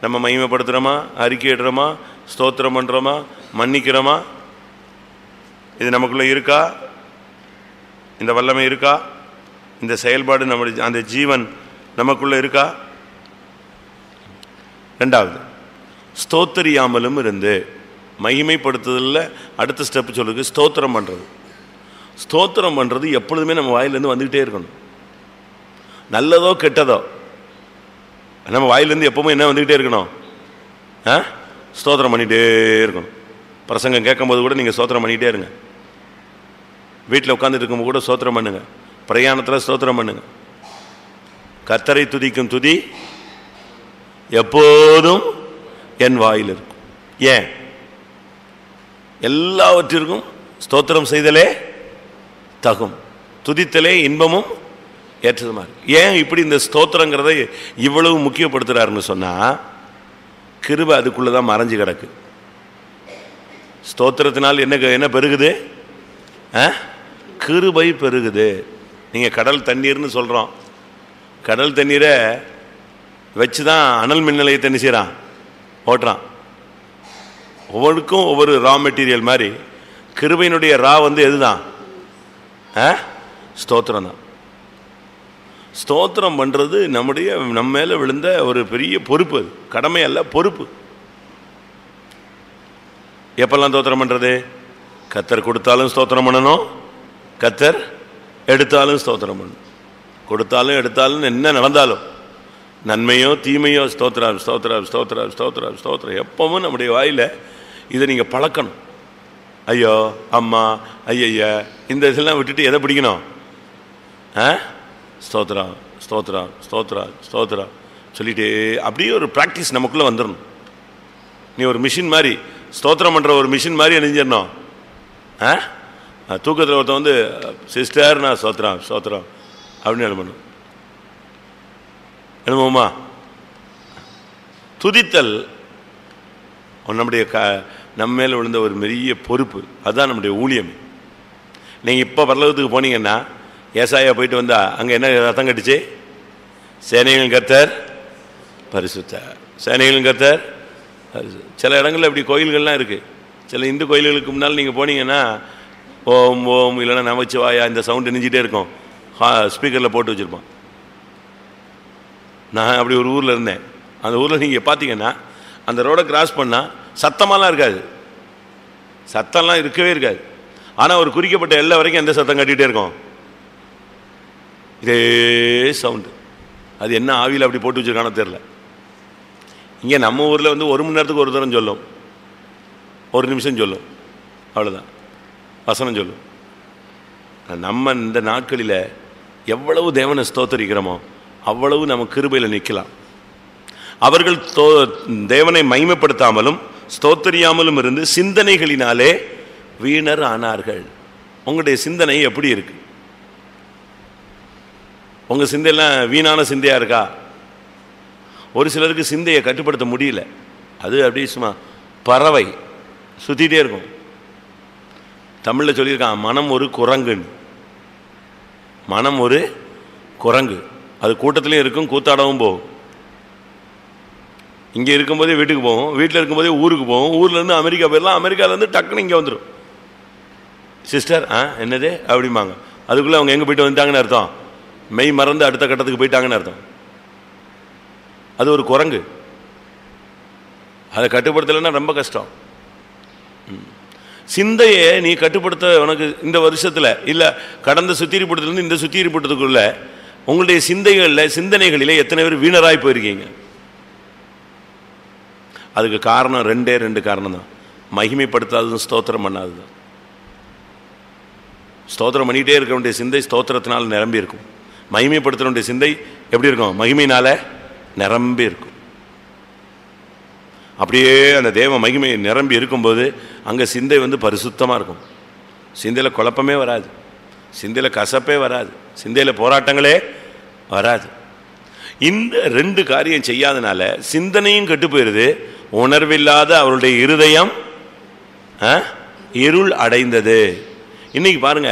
நம்ம மகிமைப்படுத்துகிறோமா? அறிக்கை இடுறோமா? ஸ்தோத்திரம் பண்ணுறோமா? மன்னிக்கிறோமா? இது நமக்குள்ளே இருக்கா? இந்த வல்லமை இருக்கா? இந்த செயல்பாடு நம்முடைய அந்த ஜீவன் நமக்குள்ளே இருக்கா? ரெண்டாவது, ஸ்தோத்தரியாமலும் இருந்து மகிமைப்படுத்துதலில் அடுத்த ஸ்டெப் சொல்லுது ஸ்தோத்திரம் பண்ணுறது. ஸ்தோத்திரம் பண்ணுறது எப்பொழுதுமே நம்ம வாயிலேருந்து வந்துக்கிட்டே இருக்கணும். நல்லதோ கெட்டதோ நம்ம வாயிலேருந்து எப்பவுமே என்ன வந்துக்கிட்டே இருக்கணும்? ஸ்தோத்திரம் பண்ணிகிட்டே இருக்கணும். பிரசங்கம் கேட்கும்போது கூட நீங்கள் ஸ்தோத்திரம் பண்ணிகிட்டே இருங்க. வீட்டில் உட்காந்துட்டு இருக்கும்போது கூட ஸ்தோத்திரம் பண்ணுங்க. பிரயாணத்தில் ஸ்தோத்திரம் பண்ணுங்க. கர்த்தரை துதிக்கும் துதி எப்போதும் என் வாயில் இருக்கும். ஏன்? எல்லாவற்றிற்கும் ஸ்தோத்திரம் செய்தலே தகும், துதித்தலே இன்பமும் ஏற்றதுமா இருக்கு. ஏன் இப்படி இந்த ஸ்தோத்திரங்கிறத இவ்வளவு முக்கியப்படுத்துறாருன்னு சொன்னா, கிருபை அதுக்குள்ளதான் மறைஞ்சு கிடக்கு. ஸ்தோத்திரத்தினால் என்ன பெருகுது? கிருபை பெருகுது. நீங்க கடல் தண்ணீர்னு சொல்றோம். கடல் தண்ணீரை வச்சுதான் அனல் மின் நிலையத்தை என்ன செய்யறான்? ஓட்டுறான். ஒவ்வொருக்கும் ஒவ்வொரு ரா மெட்டீரியல் மாதிரி கிருபையினுடைய ரா எதுதான்? ஸ்தோத்திரம் தான். ஸ்தோத்திரம் பண்றது நம்ம மேல விழுந்த ஒரு பெரிய பொறுப்பு. அது கடமை அல்ல, பொறுப்பு. எப்பெல்லாம் ஸ்தோத்திரம் பண்றது? கர்த்தர் கொடுத்தாலும் ஸ்தோத்திரம் பண்ணணும், கர்த்தர் எடுத்தாலும் ஸ்தோத்திரம் பண்ணணும். கொடுத்தாலும் எடுத்தாலும் என்ன நடந்தாலும், நன்மையோ தீமையோ, ஸ்தோத்திரம் ஸ்தோத்திரம் ஸ்தோத்திரம் ஸ்தோத்திரம் ஸ்தோத்திரம். எப்பவும் நம்முடைய வாயில இதை நீங்க பழக்கணும். ஐயோ அம்மா ஐயா இந்த இதெல்லாம் விட்டுட்டு எதை பிடிக்கணும்? ஸ்தோத்திரம் ஸ்தோத்திரம் ஸ்தோத்திரம் ஸ்தோத்திரம் சொல்லிட்டு அப்படியே ஒரு ப்ராக்டிஸ் நமக்குள்ள வந்துடணும். நீ ஒரு மிஷின் மாதிரி, ஸ்தோத்திரம் பண்ற ஒரு மிஷின் மாதிரி நினைஞ்சிடணும். தூக்கத்தில் ஒருத்தன் சிஸ்டர் நான் ஸ்தோத்திரம் ஸ்தோத்திரம் அப்படின்னு எழுமணும். எழுமோமா? துதித்தல் நம்முடைய நம்ம மேல விழுந்த ஒரு பெரிய பொறுப்பு. அதுதான் நம்முடைய ஊழியம். நீங்க இப்ப பரலோகத்துக்கு போனீங்கன்னா, ஏசாயா போயிட்டு வந்தா அங்க என்ன ரத்தம் கட்டுச்சு? சேனைகளின் கர்த்தர் பரிசுத்தர், சேனைகளின் கர்த்தர். சில இடங்கள்ல இப்படி கோயில்கள்லாம் இருக்கு. சில இந்து கோயில்களுக்கு முன்னால் நீங்க போனீங்கன்னா ஓம் ஓம் இல்லைன்னா நமச்சிவாயா இந்த சவுண்ட் நெஞ்சிட்டே இருக்கும். ஸ்பீக்கர்ல போட்டு வச்சிருப்பான். நான் அப்படி ஒரு ஊர்ல இருந்தேன். அந்த ஊர்ல நீங்க பாத்தீங்கன்னா அந்த ரோட கிராஸ் பண்ணா சத்தமாலாம் இருக்காது, சத்தம்லாம் இருக்கவே இருக்காது. ஆனா ஒரு குறிக்கப்பட்ட எல்லை வரைக்கும் எந்த சத்தம் கட்டிகிட்டே இருக்கும்? இதே சவுண்டு. அது என்ன ஆவியில் அப்படி போட்டு வச்சிருக்கானோ தெரியல. இங்கே நம்ம ஊரில் 1 மணி நேரத்துக்கு ஒரு தரம் சொல்லும், 1 நிமிஷம் சொல்லும், அவ்வளோதான் வசனம் சொல்லும். நம்ம இந்த நாட்களில் எவ்வளவு தேவனை ஸ்தோத்தரிக்கிறோமோ அவ்வளவு நம்ம கிருபையில் நிற்கலாம். அவர்கள் தேவனை மகிமைப்படுத்தாமலும் ஸ்தோத்தரியாமலும் இருந்து சிந்தனைகளினாலே வீணர் ஆனார்கள். உங்களுடைய சிந்தனை எப்படி இருக்கு? உங்க சிந்தையெல்லாம் வீணான சிந்தையா இருக்கா? ஒரு சிலருக்கு சிந்தையை கட்டுப்படுத்த முடியல. அது அப்படியே சும்மா பறவை சுத்திட்டே இருக்கும். தமிழ்ல சொல்லியிருக்கான், மனம் ஒரு குரங்குன்னு. மனம் ஒரு குரங்கு. அது கூட்டத்திலையும் இருக்கும், கூத்தாடவும் போகும். இங்கே இருக்கும்போதே வீட்டுக்கு போகும், வீட்டில் இருக்கும்போதே ஊருக்கு போகும், ஊர்ல இருந்து அமெரிக்கா போயிடலாம், அமெரிக்கால இருந்து டக்குன்னு இங்கே வந்துடும். சிஸ்டர் என்னது அப்படிம்பாங்க. அதுக்குள்ள அவங்க எங்க போயிட்டு வந்துட்டாங்கன்னு அர்த்தம்? மெய் மறந்து அடுத்த கட்டத்துக்கு போயிட்டாங்கன்னு அர்த்தம். அது ஒரு குரங்கு. அதை கட்டுப்படுத்தலைன்னா ரொம்ப கஷ்டம். சிந்தையை நீ கட்டுப்படுத்த உனக்கு இந்த வருஷத்துல இல்ல கடந்த சுத்திரிப்பட்டத்திலிருந்து இந்த சுத்திரிப்பட்டதுக்குள்ள உங்களுடைய சிந்தனைகளிலே எத்தனை பேர் வீணராய் போயிருக்கீங்க? அதுக்கு காரணம் 2 காரணம் தான். மகிமைப்படுத்தாததும் ஸ்தோத்திரம் பண்ணாததுதான். ஸ்தோத்திரம் பண்ணிட்டே இருக்க வேண்டிய சிந்தை ஸ்தோத்திரத்தினால் நிரம்பி இருக்கும். மகிமைப்படுத்த வேண்டிய சிந்தை எப்படி இருக்கும்? மகிமையினால நிரம்பி இருக்கும். அப்படியே அந்த தேவ மகிமை நிரம்பி இருக்கும்போது அங்க சிந்தை பரிசுத்தமா இருக்கும். சிந்தையில குழப்பமே வராது, சிந்தையில கசப்பே வராது, சிந்தையில போராட்டங்களே வராது. இந்த 2 காரியம் செய்யாதனால சிந்தனையும் கெட்டு போயிருது, உணர்வில்லாத அவருடைய இருதயம் இருள் அடைந்தது. இன்னைக்கு பாருங்க,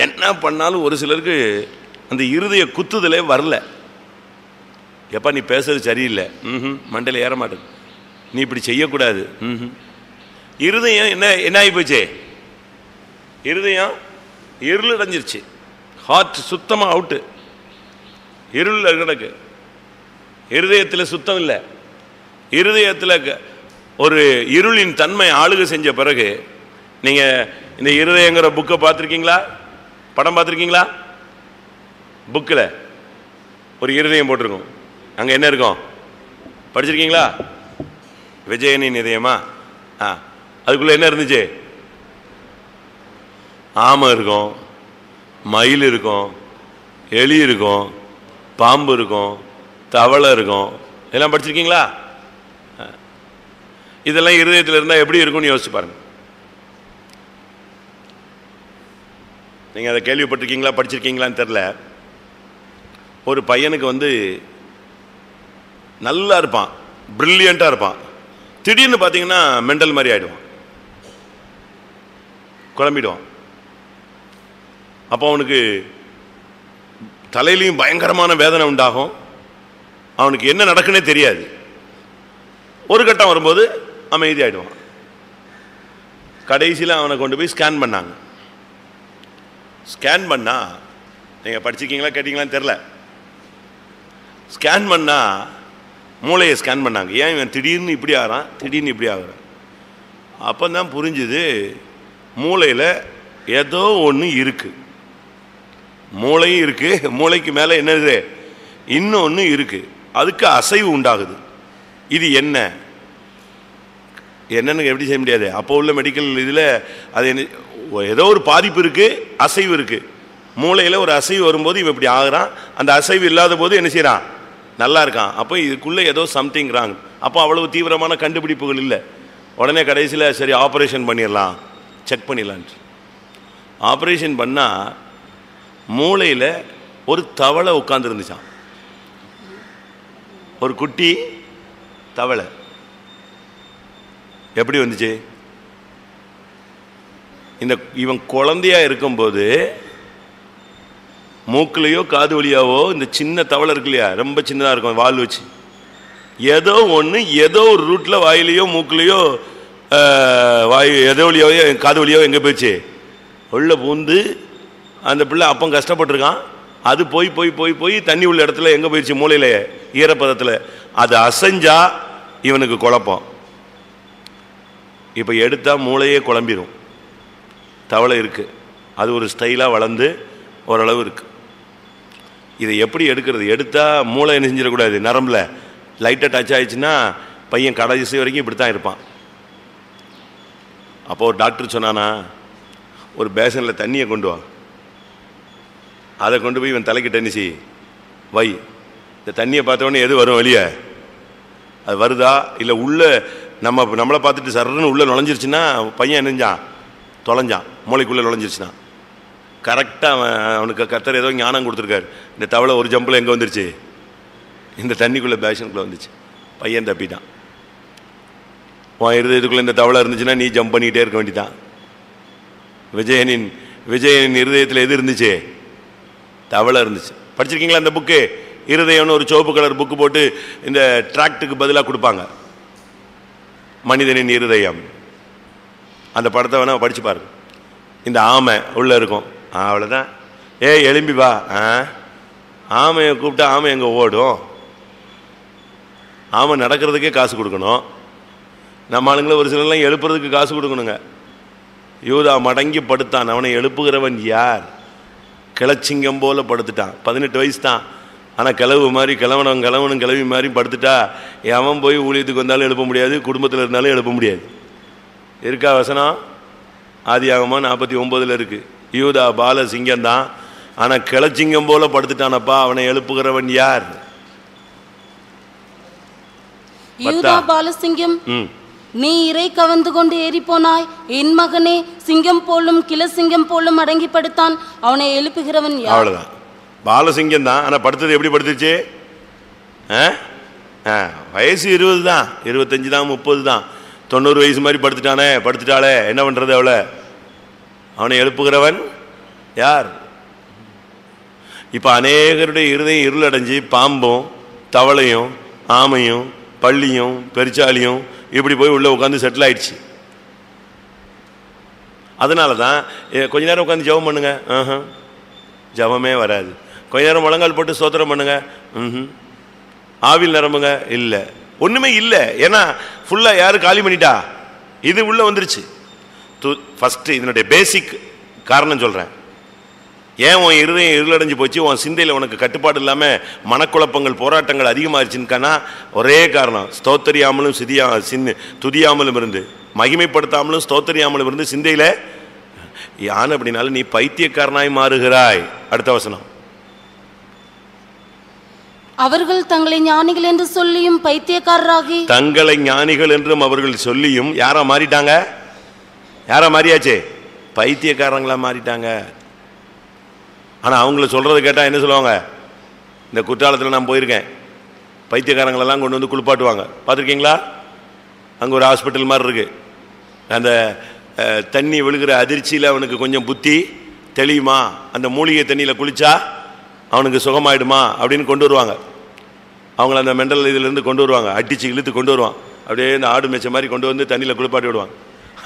என்ன பண்ணாலும் ஒரு சிலருக்கு அந்த இருதய குத்துதலே வரல. எப்ப நீ பேசுறது சரியில்லை, மண்டையில ஏற மாட்டேது, நீ இப்படி செய்யக்கூடாது. இருதயம் என்ன ஆகி போச்சு? இருதயம் இருள் அடைஞ்சிருச்சு. ஹார்ட் சுத்தமா அவுட்டு, இருள் கிடக்கு. இருதயத்தில் சுத்தம் இல்லை. இருதயத்தில் ஒரு இருளின் தன்மை ஆளுகை செஞ்ச பிறகு, நீங்க இந்த இருதயங்கிற புக்கை பார்த்துருக்கீங்களா? படம் பார்த்துருக்கீங்களா? புக்கில் ஒரு இருதயம் போட்டிருக்கும். அங்க என்ன இருக்கும்? படிச்சிருக்கீங்களா? விஜயனின் இதயமா? அதுக்குள்ள என்ன இருந்துச்சு? ஆமை இருக்கும், மயில் இருக்கும், எலி இருக்கும், பாம்பு இருக்கும், தவளை இருக்கும். எல்லாம் படிச்சிருக்கீங்களா? இதெல்லாம் இருதயத்தில் இருந்தால் எப்படி இருக்கும்னு யோசிச்சு பாருங்க. நீங்கள் அதை கேள்விப்பட்டிருக்கீங்களா, படிச்சிருக்கீங்களான்னு தெரில. ஒரு பையனுக்கு நல்லா இருப்பான், பிரில்லியண்ட்டாக இருப்பான். திடீர்னு பார்த்தீங்கன்னா மெண்டல் மாதிரி ஆகிடுவான், குழம்பிடுவான். அப்போ அவனுக்கு தலையிலையும் பயங்கரமான வேதனை உண்டாகும். அவனுக்கு என்ன நடக்குன்னே தெரியாது. ஒரு கட்டம் வரும்போது அமைதியாகிடுவான். கடைசியில் அவனை கொண்டு போய் ஸ்கேன் பண்ணாங்க. ஸ்கேன் பண்ணா, நீங்கள் படிச்சிருக்கீங்களா கேட்டிங்களான்னு தெரில, ஸ்கேன் பண்ணா மூளையை ஸ்கேன் பண்ணாங்க. ஏன் இவன் திடீர்னு இப்படி ஆகிறான், திடீர்னு இப்படி ஆகிறான். அப்போ தான் புரிஞ்சுது, மூளையில் ஏதோ ஒன்று இருக்குது. மூளையும் இருக்குது, மூளைக்கு மேலே என்னது இன்னொன்று இருக்குது, அதுக்கு அசைவு உண்டாகுது. இது என்னன்னு எப்படி செய்ய முடியாது. அப்போ உள்ள மெடிக்கல் இதில் அது ஏதோ ஒரு பாதிப்பு இருக்குது, அசைவு இருக்குது. மூளையில் ஒரு அசைவு வரும்போது இவன் இப்படி ஆகுறான். அந்த அசைவு இல்லாத போது என்ன செய்கிறான், நல்லா இருக்கான். அப்போ இதுக்குள்ளே ஏதோ சம்திங் ராங். அப்போ அவ்வளவு தீவிரமான கண்டுபிடிப்புகள் இல்லை. உடனே கடைசியில் சரி ஆப்ரேஷன் பண்ணிடலாம், செக் பண்ணிடலான்ட்டு ஆப்ரேஷன் பண்ணால் மூளையில் ஒரு தவளை உட்காந்துருந்துச்சான், ஒரு குட்டி தவளை. எப்படி வந்துச்சு? இவன் குழந்தையா இருக்கும்போது மூக்குலையோ காது வழியாவோ இந்த சின்ன தவளை இருக்கு இல்லையா, ரொம்ப சின்னதாக இருக்கும், வால் வச்சு ஏதோ ஒன்று ஏதோ ஒரு ரூட்டில் வாயிலையோ மூக்குலையோ எதோ வழியாவோ காது வழியாவோ எங்கே போயிடுச்சு, உள்ள பூந்து அந்த பிள்ளை அப்போ கஷ்டப்பட்டுருக்கான். அது போய் போய் போய் போய் தண்ணி உள்ள இடத்துல எங்கே போயிடுச்சு, மூளையில் ஈரப்பதத்தில். அது அசைஞ்சா இவனுக்கு குழப்பம். இப்போ எடுத்தால் மூளையே குழம்பிடும். தவளை இருக்குது, அது ஒரு ஸ்டைலாக வளர்ந்து ஓரளவு இருக்குது. இதை எப்படி எடுக்கிறது? எடுத்தால் மூளை என்ன செஞ்சிடக்கூடாது, நரம்பில் லைட்டாக டச் ஆகிடுச்சுன்னா பையன் கடைசி வரைக்கும் இப்படி தான் இருப்பான். அப்போ ஒரு டாக்டர் சொன்னானா, ஒரு பேசனில் தண்ணியை கொண்டு வா, அதை கொண்டு போய் இவன் தலைக்கு டென்னிசி வை. இந்த தண்ணியை பார்த்தோன்னே எது வரும் வெளியே, அது வருதா இல்லை உள்ளே நம்மளை பார்த்துட்டு சர்ன்னு உள்ளே நுழைஞ்சிருச்சுன்னா பையன் என்னஞ்சான், தொலைஞ்சான், மூளைக்குள்ளே நுழைஞ்சிருச்சுன்னா. கரெக்டாக அவனுக்கு கர்த்தர் ஏதோ ஞானம் கொடுத்துருக்காரு. இந்த தவளை ஒரு ஜம்பில் எங்கே வந்துருச்சு, இந்த தண்ணிக்குள்ளே பேஷனுக்குள்ளே வந்துச்சு, பையன் தப்பிட்டான். உன் இருதயத்துக்குள்ளே இந்த தவளை இருந்துச்சுன்னா நீ ஜம்ப் பண்ணிக்கிட்டே இருக்க வேண்டியதான். விஜயனின் இருதயத்தில் எது இருந்துச்சு, தவளை இருந்துச்சு. படிச்சிருக்கீங்களா அந்த புக்கு? இருதயம்னு ஒரு சிவப்பு கலர் புக்கு போட்டு இந்த டிராக்டுக்கு பதிலாக கொடுப்பாங்க, மனிதனின் இருதயம். அந்த படத்தை வேணா படிச்சு பாருங்க. இந்த ஆமை உள்ளே இருக்கும், அவ்வளோதான். எலும்பி வா. ஆமையை கூப்பிட்டா ஆமை எங்கே ஓடும்? ஆமை நடக்கிறதுக்கே காசு கொடுக்கணும். நம்ம ஆளுங்களை ஒரு சிலர்லாம் எழுப்புறதுக்கு காசு கொடுக்கணுங்க. யூதா மடங்கி படுத்தான், அவனை எழுப்புகிறவன் யார்? கிளச்சிங்கம் போல படுத்துட்டான். 18 வயசு தான், ஆனால் கிளவு மாதிரி கிழவனும் கிளவி மாதிரி படுத்துட்டா அவன் போய் ஊழியத்துக்கு வந்தாலும் எழுப்ப முடியாது, குடும்பத்தில் இருந்தாலும் எழுப்ப முடியாது. இருக்கா வசனம்? ஆதியாகமம் 49 இருக்கு. யூதா பால சிங்கம் தான், ஆனால் கிளச்சிங்கம் போல படுத்துட்டானப்பா, அவனை எழுப்புகிறவன் யார்? யூதா பாலசிங்கம், நீ இறை கவர்ந்து கொண்டு ஏறி போனாய். என் மகனே, சிங்கம் போலும் கிளசிங்கம் போலும் அடங்கி படுத்தான், அவனை எழுப்புகிறவன் யார்? அவ்வளவுதான். பாலசிங்கம் தான், ஆனால் படுத்தது எப்படி படுத்துச்சு? வயசு 20 தான், 25 தான், 30 தான். 90 வயசு மாதிரி படுத்துட்டாளே, என்ன பண்றது அவளை? அவனை எழுப்புகிறவன் யார்? இப்ப அநேகருடைய இருதயம் இருளடைஞ்சு பாம்பும் தவளையும் ஆமையும் பள்ளியும் பெருச்சாலியும் இப்படி போய் உள்ள உட்காந்து செட்டில் ஆயிடுச்சு. அதனால தான் கொஞ்ச நேரம் உட்காந்து ஜெபம் பண்ணுங்க, ஜெபமே வராது. கொஞ்ச நேரம் முழங்கால் போட்டு ஸ்தோத்திரம் பண்ணுங்க, ஆவில் நிரம்புங்க, இல்லை, ஒண்ணுமே இல்லை. ஏன்னா ஃபுல்லா யாரு காலி பண்ணிட்டா? இது உள்ள வந்துருச்சு. ஃபர்ஸ்ட் இதனுடைய பேசிக் காரணம் சொல்றேன். ஏன் உன் இருதயம் இருளடைஞ்சு போச்சு, உன் சிந்தையில் உனக்கு கட்டுப்பாடு இல்லாமல் மனக்குழப்பங்கள் போராட்டங்கள் அதிகமாகிடுச்சுன்னா ஒரே காரணம், ஸ்தோத்தரியாமலும் துதியாமலும் இருந்து, மகிமைப்படுத்தாமலும் ஸ்தோத்தரியாமலும் இருந்து சிந்தையில் யான். அப்படின்னாலும் நீ பைத்தியக்காரனாய் மாறுகிறாய். அடுத்த வசனம், அவர்கள் தங்களை ஞானிகள் என்று சொல்லியும் பைத்தியக்காரராகி, தங்களை ஞானிகள் என்றும் அவர்கள் சொல்லியும் யாரா மாறிட்டாங்க? யாரா மாறியாச்சு? பைத்தியக்காரங்களா மாறிட்டாங்க. ஆனால் அவங்கள சொல்கிறத கேட்டால் என்ன சொல்லுவாங்க? இந்த குற்றாலத்தில் நான் போயிருக்கேன், பைத்தியக்காரங்களெல்லாம் கொண்டு வந்து குளிப்பாட்டுவாங்க, பார்த்துருக்கீங்களா? அங்கே ஒரு ஹாஸ்பிட்டல் மாதிரி இருக்குது. அந்த தண்ணி விழுகிற அதிர்ச்சியில் அவனுக்கு கொஞ்சம் புத்தி தெளியுமா, அந்த மூலிகை தண்ணியில் குளித்தா அவனுக்கு சுகமாயிடுமா அப்படின்னு கொண்டு வருவாங்க. அவங்கள அந்த மெண்டல் இதிலேருந்து கொண்டு வருவாங்க, அடித்து இழுத்து கொண்டு வருவான். அப்படியே இந்த ஆடு மேய்ச்ச மாதிரி கொண்டு வந்து தண்ணியில் குளிப்பாட்டி விடுவான்.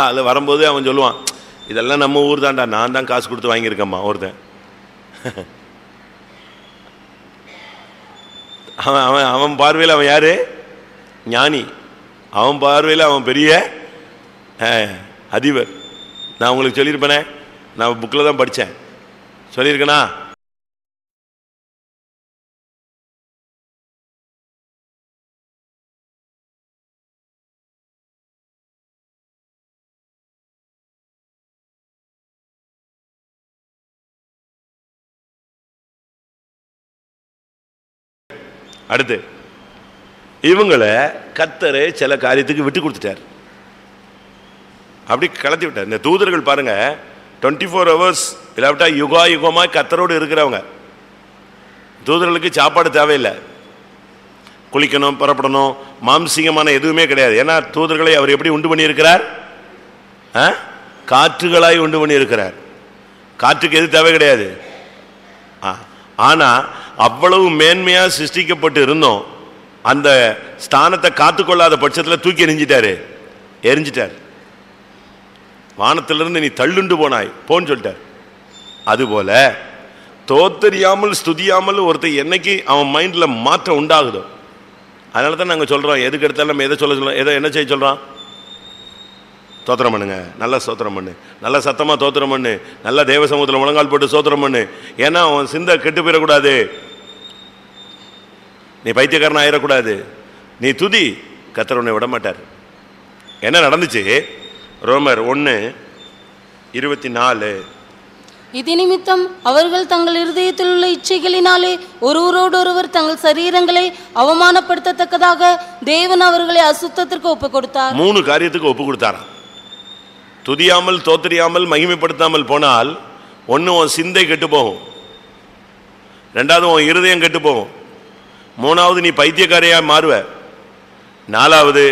அதில் வரும்போது அவன் சொல்லுவான், இதெல்லாம் நம்ம ஊர் தான்டா, நான் தான் காசு கொடுத்து வாங்கியிருக்கேம்மா. ஒருத்தன் அவன் அவன் அவன் பார்வையில் அவன் யாரு? ஞானி. அவன் பார்வையில் அவன் பெரிய அதிபர். நான் உங்களுக்கு சொல்லியிருப்பேனே, நான் புக்கில் தான் படித்தேன், சொல்லியிருக்கேனா? அடுத்து இவங்களை கர்த்தர் சில காரியத்துக்கு விட்டு கொடுத்துட்டார், அப்படி கலத்தி விட்டார். இந்த தூதர்கள் பாருங்க, 24 hours இல்லாவிட்டா யுகா யுகமாக கர்த்தரோடு இருக்கிறவங்க. தூதர்களுக்கு சாப்பாடு தேவையில்லை, குளிக்கணும், புறப்படணும், மாம்சீகமான எதுவுமே கிடையாது. ஏன்னா தூதர்களை அவர் எப்படி உண்டு பண்ணியிருக்கிறார்? காற்றுகளாய் உண்டு பண்ணியிருக்கிறார். காற்றுக்கு எது தேவை கிடையாது. ஆனால் அவ்வளவு மேன்மையாக சிருஷ்டிக்கப்பட்டு இருந்தோம், அந்த ஸ்தானத்தை காத்துக்கொள்ளாத பட்சத்தில் தூக்கி எரிஞ்சிட்டார். வானத்திலிருந்து நீ தள்ளுண்டு போனாய் போன்னு சொல்லிட்டார். அதுபோல தோத்தறியாமல் ஸ்துதியாமல் ஒருத்தர் என்னைக்கு அவன் மைண்டில் மாற்றம் உண்டாகுதோ, அதனால தான் நாங்கள் சொல்கிறோம், எதுக்கு எடுத்தாலும் நம்ம எதை சொல்கிறோம், என்ன செய்ய சொல்கிறோம்? ஸ்தோத்திரம் பண்ணுங்க, நல்லா ஸ்தோத்திரம் பண்ணு, நல்லா சத்தமாக ஸ்தோத்திரம் பண்ணு, நல்லா தேவ சமூகத்தில் முழங்கால் போட்டு ஸ்தோத்திரம் பண்ணு. ஏன்னா அவன் சிந்தை கெட்டு போயிடக்கூடாது, நீ பைத்தியக்காரன் ஆயிடக்கூடாது. நீ துதி, கர்த்தர் உன்னை விட மாட்டார். என்ன நடந்துச்சு? ரோமர் 1:24, இது நிமித்தம் அவர்கள் தங்கள் இருதயத்தில் உள்ள இச்சைகளினாலே ஒருவரோடொருவர் தங்கள் சரீரங்களை அவமானப்படுத்தத்தக்கதாக தேவன் அவர்களை அசுத்தத்திற்கு ஒப்பு கொடுத்தார். 3 காரியத்துக்கு ஒப்பு கொடுத்தாராம். துதியாமல் தோத்தறியாமல் மகிமைப்படுத்தாமல் போனால், ஒன்று உன் சிந்தை கெட்டு போகும், 2வது உன் இருதயம் கெட்டு போகும், 3வது நீ பைத்தியக்காரையா மாறுவ, 4வது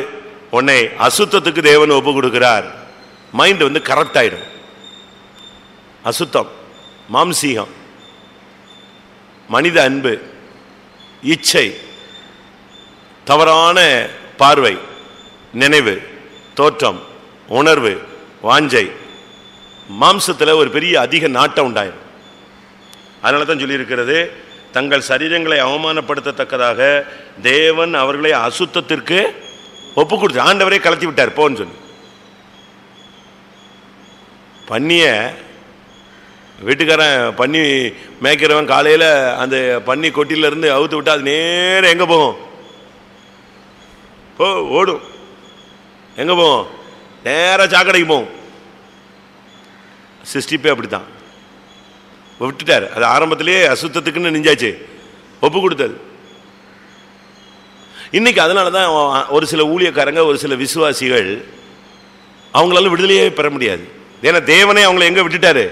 உன்னை அசுத்தத்துக்கு தேவன் ஒப்பு கொடுக்கிறார். மைண்ட் கரெக்ட் ஆயிடும். அசுத்தம், மாம்சீகம், மனித அன்பு, இச்சை, தவறான பார்வை, நினைவு, தோற்றம், உணர்வு, வாஞ்சை, மாம்சத்தில் ஒரு பெரிய அதிக நாட்டம் உண்டாயிரும். அதனால தான் சொல்லியிருக்கிறது, தங்கள் சரீரங்களை அவமானப்படுத்தத்தக்கதாக தேவன் அவர்களை அசுத்தத்திற்கு ஒப்பு கொடுத்து ஆண்டவரே கலத்தி விட்டார் போன்னு சொல்லி. பன்னிய வீட்டுக்காரன் பன்னி மேய்க்கிறவன் காலையில் அந்த பன்னி கொட்டியிலேருந்து அவுத்து விட்டா அது நேரம் எங்கே போகும்? ஓடும். எங்கே போகும்? நேராக சாக்கடைக்கு போகும். சிருஷ்டிப்பே அப்படித்தான் விட்டுட்டார். அது ஆரம்பத்திலேயே அசுத்தத்துக்குன்னு நெஞ்சாச்சு, ஒப்பு கொடுத்தது. இன்னைக்கு அதனால தான் ஒரு சில ஊழியக்காரங்க, ஒரு சில விசுவாசிகள் அவங்களால விடுதலையே பெற முடியாது. ஏன்னா தேவனே அவங்களை எங்கே விட்டுட்டாரு?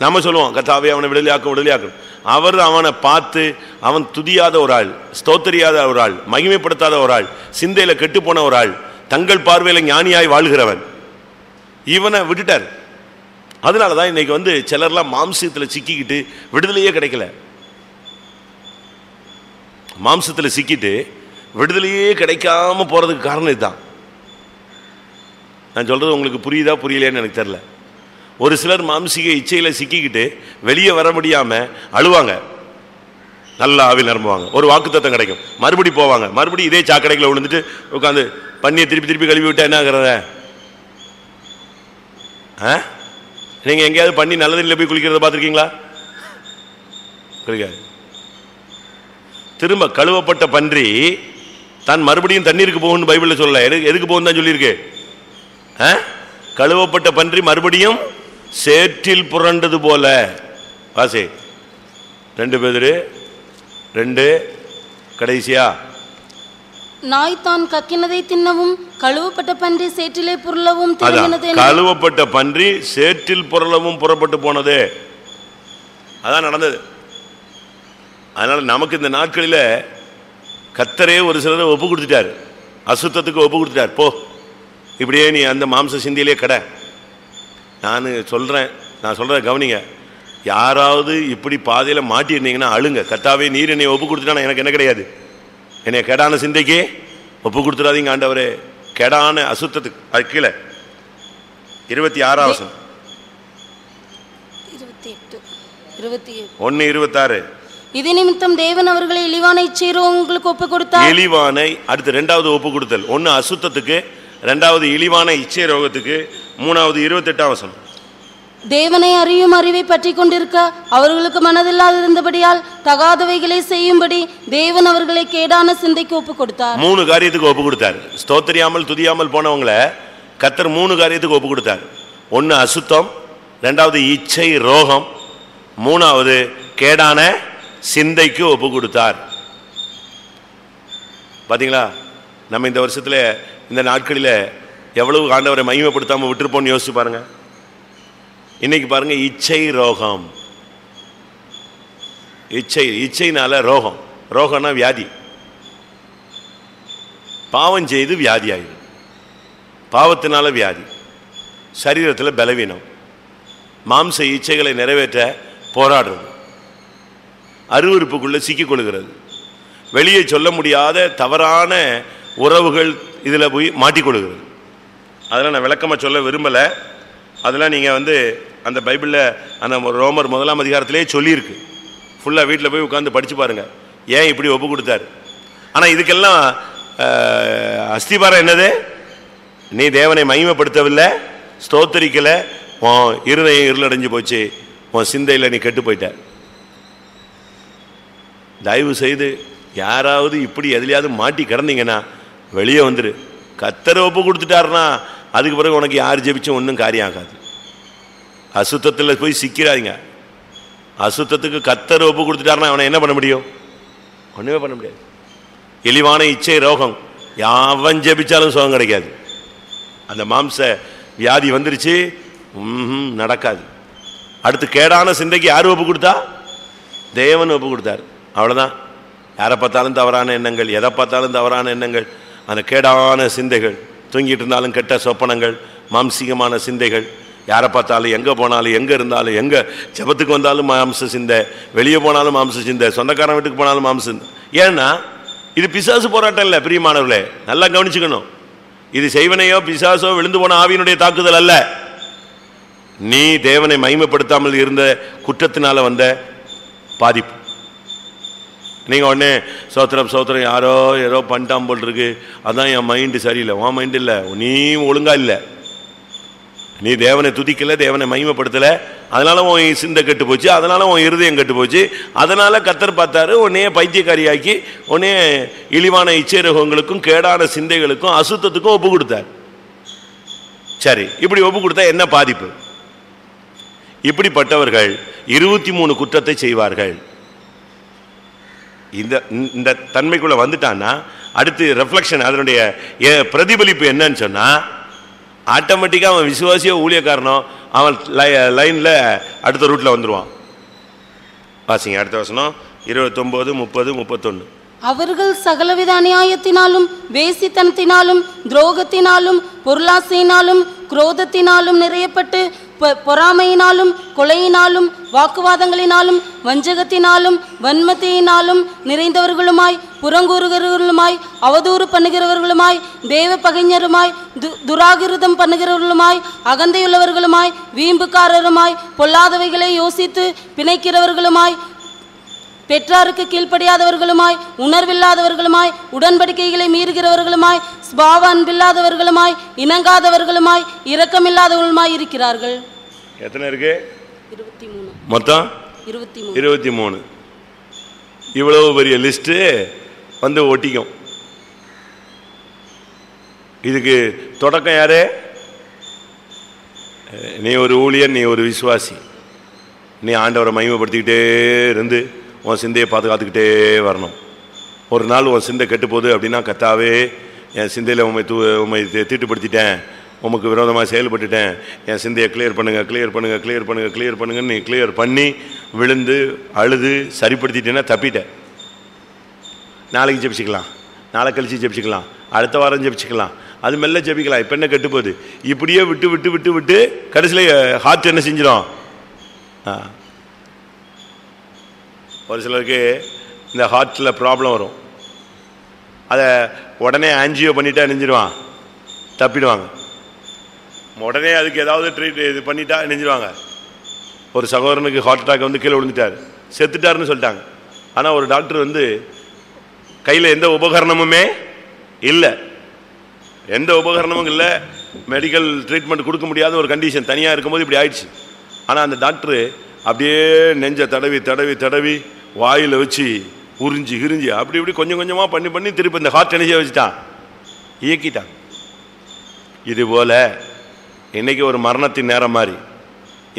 நம்ம சொல்லுவோம், கர்த்தாவே அவனை விடுதலையாக்கும். அவர் அவனை பார்த்து, அவன் துதியாத ஒரு ஆள், ஸ்தோத்தரியாத ஒரு ஆள், மகிமைப்படுத்தாத ஒரு ஆள், சிந்தையில் கெட்டு போன ஒரு ஆள், தங்கள் பார்வையில் ஞானியாய் வாழ்கிறவன், இவனை விட்டுட்டார். அதனால தான் இன்னைக்கு சிலர்லாம் மாம்சத்தில் சிக்கிக்கிட்டு விடுதலையே கிடைக்கல. மாம்சத்தில் சிக்கிட்டு விடுதலையே கிடைக்காம போறதுக்கு காரணம் இதுதான். நான் சொல்றது உங்களுக்கு புரியுதா புரியலையான்னு எனக்கு தெரியல. ஒரு சிலர் மாம்சிக இச்சையில சிக்கிக்கிட்டு வெளியே வர முடியாம அழுவாங்க, நல்லா ஆவில் நிரம்புவாங்க, ஒரு வாக்குத்தத்தம் கிடைக்கும், மறுபடி போவாங்க, மறுபடியும் இதே சாக்கடைகளை விழுந்துட்டு உட்காந்து பண்ணியை திருப்பி திருப்பி கழுவி விட்டா என்ன ஆகுறத? நீங்க எங்கேயாவது பண்ணி நல்ல தண்ணியில் போய் குளிக்கிறத பார்த்துருக்கீங்களா? திரும்ப கழுவப்பட்ட பன்றி தான் மறுபடியும் தண்ணீருக்கு போகணும்னு பைபிளில் சொல்லல. எதுக்கு போகும் தான் சொல்லியிருக்கு. கழுவப்பட்ட பன்றி மறுபடியும் சேற்றில் புரண்டது போல. வாசி 2 பேதுரு 2 கடைசியா. நாய் தான் கக்கினதை தின்னவும் கழுவப்பட்ட பன்றி சேற்றிலே புரளவும் திரும்பினது. கழுவப்பட்ட பன்றி சேற்றில் புரளவும் புறப்பட்டு போனது. அதான் நடந்தது. அதனால நமக்கு இந்த நாட்களில் கர்த்தரே ஒரு சிலரை ஒப்பு கொடுத்துட்டார். அசுத்தத்துக்கு ஒப்பு கொடுத்துட்டார். போ, இப்படியே நீ அந்த மாம்ச சிந்தியிலே கடை. நான் சொல்கிறேன் கவனிங்க. யாராவது இப்படி பாதையில் மாட்டிருந்தீங்கன்னா அழுங்க. கர்த்தாவே நீர் என்னை ஒப்பு கொடுத்துட்டா எனக்கு என்ன கிடையாது. என்னை கெடான சிந்தைக்கு ஒப்பு கொடுத்துடாதீங்க ஆண்டவரே. கெடான அசுத்தத்துக்கு. அது கீழே 26 1:26. இது நிமித்தம் தேவன் அவர்களை இழிவான இச்சை ரோகங்களுக்கு ஒப்பு கொடுத்தார். இழிவானை அடுத்து 2வது ஒப்பு கொடுத்தல். 1 அசுத்தத்துக்கு, 2வது இழிவான இச்சை ரோகத்துக்கு, 3வது 28 தேவனை அறியும் அறிவை பற்றி கொண்டிருக்க அவர்களுக்கு மனதில்லாதிருந்தபடியால் தகாதவைகளை செய்யும்படி தேவன் அவர்களை கேடான சிந்தைக்கு ஒப்பு கொடுத்தார். 3 காரியத்துக்கு ஒப்பு கொடுத்தார். ஸ்தோத்திரியாமல் துதியாமல் போனவங்களை கர்த்தர் 3 காரியத்துக்கு ஒப்பு கொடுத்தார். 1 அசுத்தம், 2வது இச்சை ரோகம், 3வது கேடான சிந்தைக்கு ஒப்பு கொடுத்தார். பாத்தீங்களா? நம்ம இந்த வருஷத்துல இந்த நாட்களில் எவ்வளவு ஆண்டவரை மகிமைப்படுத்தாம விட்டுருப்போம்னு யோசிச்சு பாருங்க. இன்னைக்கு பாருங்க, இச்சை ரோகம். இச்சைனால ரோகம். ரோகம்னா வியாதி. பாவம் செய்து வியாதி ஆகிடும். பாவத்தினால வியாதி. சரீரத்தில் பலவீனம். மாம்ச இச்சைகளை நிறைவேற்ற போராடுறது. அருவருப்புக்குள்ள சிக்கிக் கொள்கிறது. வெளியே சொல்ல முடியாத தவறான உறவுகள் இதில் போய் மாட்டிக்கொள்கிறது. அதெல்லாம் நான் விளக்கமாக சொல்ல விரும்பலை. அதெல்லாம் நீங்கள் அந்த பைபிளில் அந்த ரோமர் 1ஆம் அதிகாரத்திலே சொல்லியிருக்கு. ஃபுல்லாக வீட்டில் போய் உட்காந்து படித்து பாருங்கள் ஏன் இப்படி ஒப்பு கொடுத்தாரு. ஆனால் இதுக்கெல்லாம் அஸ்திபாரம் என்னது? நீ தேவனை மகிமைப்படுத்தவில்லை, ஸ்தோத்தரிக்கலை, உன் இருதயம் இருளடைஞ்சு போச்சு, உன் சிந்தையில் நீ கெட்டு போயிட்ட. தயவு செய்து யாராவது இப்படி எதுலையாவது மாட்டி கிடந்தீங்கன்னா வெளியே வந்துரு. கர்த்தரை ஒப்பு கொடுத்துட்டாருன்னா அதுக்கு பிறகு உனக்கு யார் ஜெபிச்சும் ஒன்றும் காரியம் ஆகாது. அசுத்தத்தில் போய் சிக்கிறாதீங்க. அசுத்தத்துக்கு கர்த்தரை ஒப்பு கொடுத்துட்டாருன்னா அவனை என்ன பண்ண முடியும்? ஒன்றுமே பண்ண முடியாது. இழிவான இச்சை ரோகம் யாவன் ஜெபிச்சாலும் சுகம் கிடைக்காது. அந்த மாம்ச வியாதி வந்துருச்சு, நடக்காது. அடுத்து கேடான சிந்தைக்கு யார் ஒப்பு கொடுத்தா? தேவன் ஒப்பு கொடுத்தார். அவ்வளோதான். யாரை பார்த்தாலும் தவறான எண்ணங்கள், எதை பார்த்தாலும் தவறான எண்ணங்கள், அந்த கேடான சிந்தைகள், தூங்கிட்டு இருந்தாலும் கெட்ட சொப்பனங்கள், மாம்சீகமான சிந்தைகள், யாரை பார்த்தாலும், எங்கே போனாலும், எங்கே இருந்தாலும், எங்கே ஜபத்துக்கு வந்தாலும் மாம்ச சிந்தை, வெளியே போனாலும் மாம்ச சிந்தை, சொந்தக்காரன் வீட்டுக்கு போனாலும் மாம்ச சிந்தை. ஏன்னா இது பிசாசு போராட்டம் இல்லை பிரியமானவர்களே, நல்லா கவனிச்சுக்கணும். இது செய்வனையோ பிசாசோ விழுந்து போன ஆவியினுடைய தாக்குதல் அல்ல. நீ தேவனை மகிமைப்படுத்தாமல் இருந்த குற்றத்தினால வந்த பாதிப்பு. நீங்கள் உடனே சோத்திரம் யாரோ ஏதோ பண்ணிட்டான் போல் இருக்கு, அதான் என் மைண்டு சரியில்லை. உன் மைண்டு இல்லை, நீ ஒழுங்கா இல்லை. நீ தேவனை துதிக்கலை, தேவனை மகிமைப்படுத்தலை, அதனால உன் சிந்தை கெட்டு போச்சு, அதனால உன் இருதயம் கெட்டு போச்சு. அதனால கர்த்தர் பார்த்தாரு, உன்னையே பைத்தியக்காரியாக்கி உன்னையே இழிவான இச்சைரகங்களுக்கும் கேடான சிந்தைகளுக்கும் அசுத்தத்துக்கும் ஒப்பு கொடுத்தார். சரி, இப்படி ஒப்பு கொடுத்தா என்ன பாதிப்பு? இப்படிப்பட்டவர்கள் 23 குற்றத்தை செய்வார்கள். இந்த தன்மைக்குள்ள வந்துட்டான்னா அடுத்து ரெஃப்ளெக்ஷன், அதனுடைய பிரதிபலிப்பு என்னன்னு சொன்னா, ஆட்டோமேட்டிக்காக அவன் விசுவாசியோ ஊழியக்காரனோ அவன் லைன்ல அடுத்த ரூட்ல வந்துருவான். வாசிங்க அடுத்த வசனம் 29, 30, 31. அவர்கள் சகலவித அநியாயத்தினாலும் வேசித்தனத்தினாலும் துரோகத்தினாலும் பொருளாசையினாலும் குரோதத்தினாலும் நிறையப்பட்டு பொறாமையினாலும் கொலையினாலும் வாக்குவாதங்களினாலும் வஞ்சகத்தினாலும் வன்மத்தையினாலும் நிறைந்தவர்களுமாய் புறங்கூறுகிறவர்களுமாய் அவதூறு பண்ணுகிறவர்களுமாய் தேவ பகைஞருமாய் துராகிருதம் பண்ணுகிறவர்களுமாய் அகந்தையுள்ளவர்களுமாய் வீம்புக்காரருமாய் பொல்லாதவைகளை யோசித்து பிணைக்கிறவர்களுமாய் பெற்றாருக்கு கீழ்ப்படியாதவர்களுமாய் உணர்வில்லாதவர்களுமாய் உடன்படிக்கைகளை மீறுகிறவர்களுமாய் ஸ்பாவ அன்பில்லாதவர்களுமாய் இணங்காதவர்களுமாய் இரக்கமில்லாதவர்களுமாய் இருக்கிறார்கள். எத்தனை இருக்கு? 23. மொத்தம் 23. இவ்வளவு பெரிய லிஸ்ட் வந்து ஒட்டிக்கும். இதுக்கு தொடக்கம் யாரு? நீ ஒரு ஊழியர், நீ ஒரு விசுவாசி, நீ ஆண்டவரை மகிமைப்படுத்திக்கிட்டே இருந்து உன் சிந்தையை பாதுகாத்துக்கிட்டே வரணும். ஒரு நாள் உன் சிந்தை கெட்டு போகுது அப்படின்னா, கர்த்தாவே என் சிந்தையில் உண்மை தீட்டுப்படுத்திட்டேன், உமக்கு விரோதமாக செயல்பட்டுட்டேன், என் சிந்தையை கிளியர் பண்ணுங்கன்னு நீ கிளியர் பண்ணி விழுந்து அழுது சரிப்படுத்திட்டேன்னா தப்பிட்டேன். நாளைக்கு ஜெபிச்சுக்கலாம், நாளை கழிச்சு ஜெபிச்சுக்கலாம், அடுத்த வாரம் ஜெபிச்சுக்கலாம், அது மெல்ல ஜெபிக்கலாம். இப்போ என்ன கெட்டு போகுது? இப்படியே விட்டு விட்டு விட்டு விட்டு கடைசியில் ஹார்ட் என்ன செஞ்சிடும்? ஒரு சிலருக்கு இந்த ஹார்ட்டில் ப்ராப்ளம் வரும். அதை உடனே ஆன்ஜியோ பண்ணிட்டா நெஞ்சிடுவான், தப்பிடுவாங்க. உடனே அதுக்கு ஏதாவது இது பண்ணிட்டா நெஞ்சிடுவாங்க. ஒரு சகோதரனுக்கு ஹார்ட் அட்டாக் வந்து கீழே விழுந்துட்டார், செத்துட்டாருன்னு சொல்லிட்டாங்க. ஆனால் ஒரு டாக்டர் வந்து கையில் எந்த உபகரணமுமே இல்லை, எந்த உபகரணமும் இல்லை, மெடிக்கல் ட்ரீட்மெண்ட் கொடுக்க முடியாத ஒரு கண்டிஷன், தனியாக இருக்கும்போது இப்படி ஆயிடுச்சு. ஆனால் அந்த டாக்டரு அப்படியே நெஞ்சை தடவி தடவி தடவி வாயில் வச்சு உறிஞ்சி கிரிஞ்சி அப்படி இப்படி கொஞ்சம் கொஞ்சமாக பண்ணி பண்ணி திருப்பி இந்த ஹார்ட் எனர்ஜியை வச்சுட்டான், இயக்கிட்டான். இதுபோல் இன்னைக்கு ஒரு மரணத்தின் நேரம் மாதிரி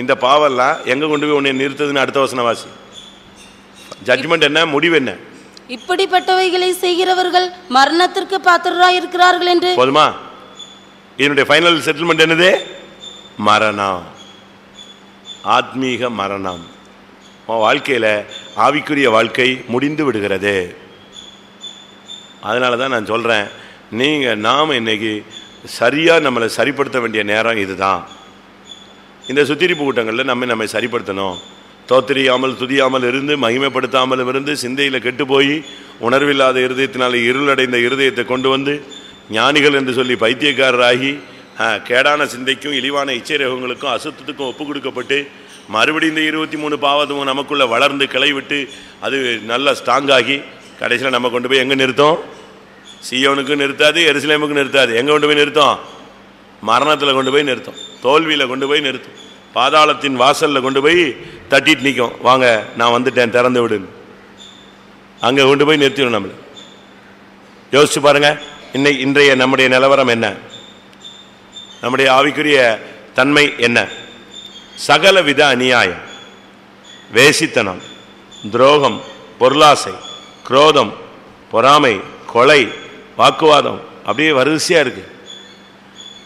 இந்த பாவெல்லாம் எங்கே கொண்டு போய் உன்னை நிறுத்துதுன்னு அடுத்த வசனவாசி. ஜட்ஜ்மெண்ட் என்ன, முடிவு என்ன? இப்படிப்பட்டவைகளை செய்கிறவர்கள் மரணத்திற்கு பாத்திரராய் இருக்கிறார்கள் என்று. போதுமா? இதனுடைய ஃபைனல் செட்டில்மெண்ட் என்னது? மரணம், ஆத்மீக மரணம். வாழ்க்கையில் ஆவிக்குரிய வாழ்க்கை முடிந்து விடுகிறது. அதனால தான் நான் சொல்கிறேன், நாம் இன்னைக்கு சரியாக நம்மளை சரிப்படுத்த வேண்டிய நேரம் இதுதான். இந்த சுத்திரிப்பு கூட்டங்களில் நம்மை சரிப்படுத்தணும். தோத்திரியாமல் துதியாமல் இருந்து மகிமைப்படுத்தாமலும் இருந்து சிந்தையில் கெட்டு போய் உணர்வில்லாத இருதயத்தினால் இருளடைந்த இருதயத்தை கொண்டு வந்து ஞானிகள் என்று சொல்லி பைத்தியக்காரராகி கேடான சிந்தைக்கும் இழிவான இச்சைரகங்களுக்கும் அசுத்தத்துக்கும் ஒப்பு கொடுக்கப்பட்டு மறுபடியும் இந்த 23 பாவமும் நமக்குள்ளே வளர்ந்து கிளை விட்டு அது நல்லா ஸ்ட்ராங்காகி கடைசியில் நம்ம கொண்டு போய் எங்கே நிறுத்தோம்? சீயோனுக்கும் நிறுத்தாது, எருசலேமுக்கும் நிறுத்தாது. எங்கே கொண்டு போய் நிறுத்தோம்? மரணத்தில் கொண்டு போய் நிறுத்தோம், தோல்வியில் கொண்டு போய் நிறுத்தும், பாதாளத்தின் வாசலில் கொண்டு போய் தட்டிட்டு நிற்கும். வாங்க நான் வந்துட்டேன் திறந்து விடுன்னு அங்கே கொண்டு போய் நிறுத்திடும். நம்மளை யோசிச்சு பாருங்க, இன்றைய நம்முடைய நிலவரம் என்ன? நம்முடைய ஆவிக்குரிய தன்மை என்ன? சகலவித அநியாயம், வேசித்தனம், துரோகம், பொருளாசை, குரோதம், பொறாமை, கொலை, வாக்குவாதம் அப்படியே வரிசையாக இருக்கு.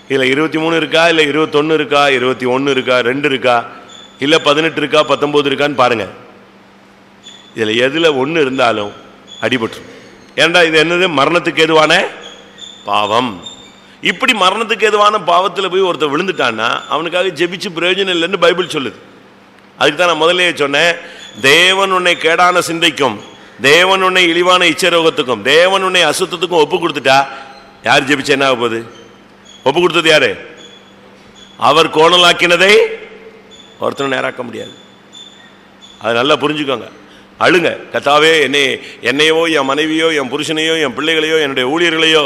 இதில் 23 இருக்கா, இல்லை 21 இருக்கா, 21 இருக்கா, 2 இருக்கா, இல்லை 18 இருக்கா, 19 இருக்கான்னு பாருங்க. இதில் எதில் ஒன்று இருந்தாலும் அடிபட்டுரும். ஏன்டா இது என்னது? மரணத்துக்கு ஏதுவான பாவம். இப்படி மரணத்துக்கு ஏதுவான பாவத்தில் போய் ஒருத்தர் விழுந்துட்டான்னா அவனுக்காக ஜெபிச்சு பிரயோஜனம் இல்லைன்னு பைபிள் சொல்லுது. அதுக்கு தான் நான் முதலே சொன்னேன், தேவன் உன்னை கேடான சிந்தைக்கும், தேவன் உன்னை இழிவான இச்சரோகத்துக்கும், தேவன் உன்னை அசுத்தத்துக்கும் ஒப்பு கொடுத்துட்டா யார் ஜெபிச்சா என்ன ஆக போகுது? ஒப்பு கொடுத்தது யாரு? அவர் கோணலாக்கினதை ஒருத்தரும் நேராக்க முடியாது. அதை நல்லா புரிஞ்சுக்கோங்க. அழுங்க, கர்த்தாவே என்னையோ என் மனைவியோ என் புருஷனையோ என் பிள்ளைகளையோ என்னுடைய ஊழியர்களையோ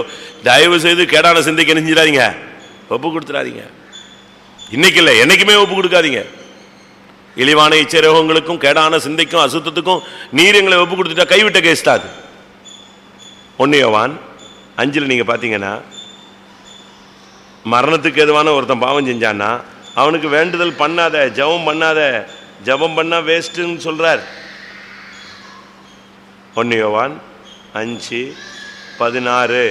தயவு செய்து கேடான சிந்தைக்கு நெஞ்சிடாதீங்க, ஒப்பு கொடுத்துடாதீங்க. இன்னைக்கு இல்லை, என்னைக்குமே ஒப்பு கொடுக்காதீங்க. இழிவான இச்சரோகங்களுக்கும் கேடான சிந்தைக்கும் அசுத்தத்துக்கும் நீர் எங்களை ஒப்பு கொடுத்துட்டா கைவிட்ட கேஸ் தான் அது. 1 யோவான் 5 நீங்கள் பார்த்தீங்கன்னா, மரணத்துக்கு எதுவான ஒருத்தன் பாவம் செஞ்சான்னா அவனுக்கு வேண்டுதல் பண்ணாத, ஜபம் பண்ணாத, ஜபம் பண்ணா வேஸ்ட்டுன்னு சொல்றார். 1 யோவான் 5:16.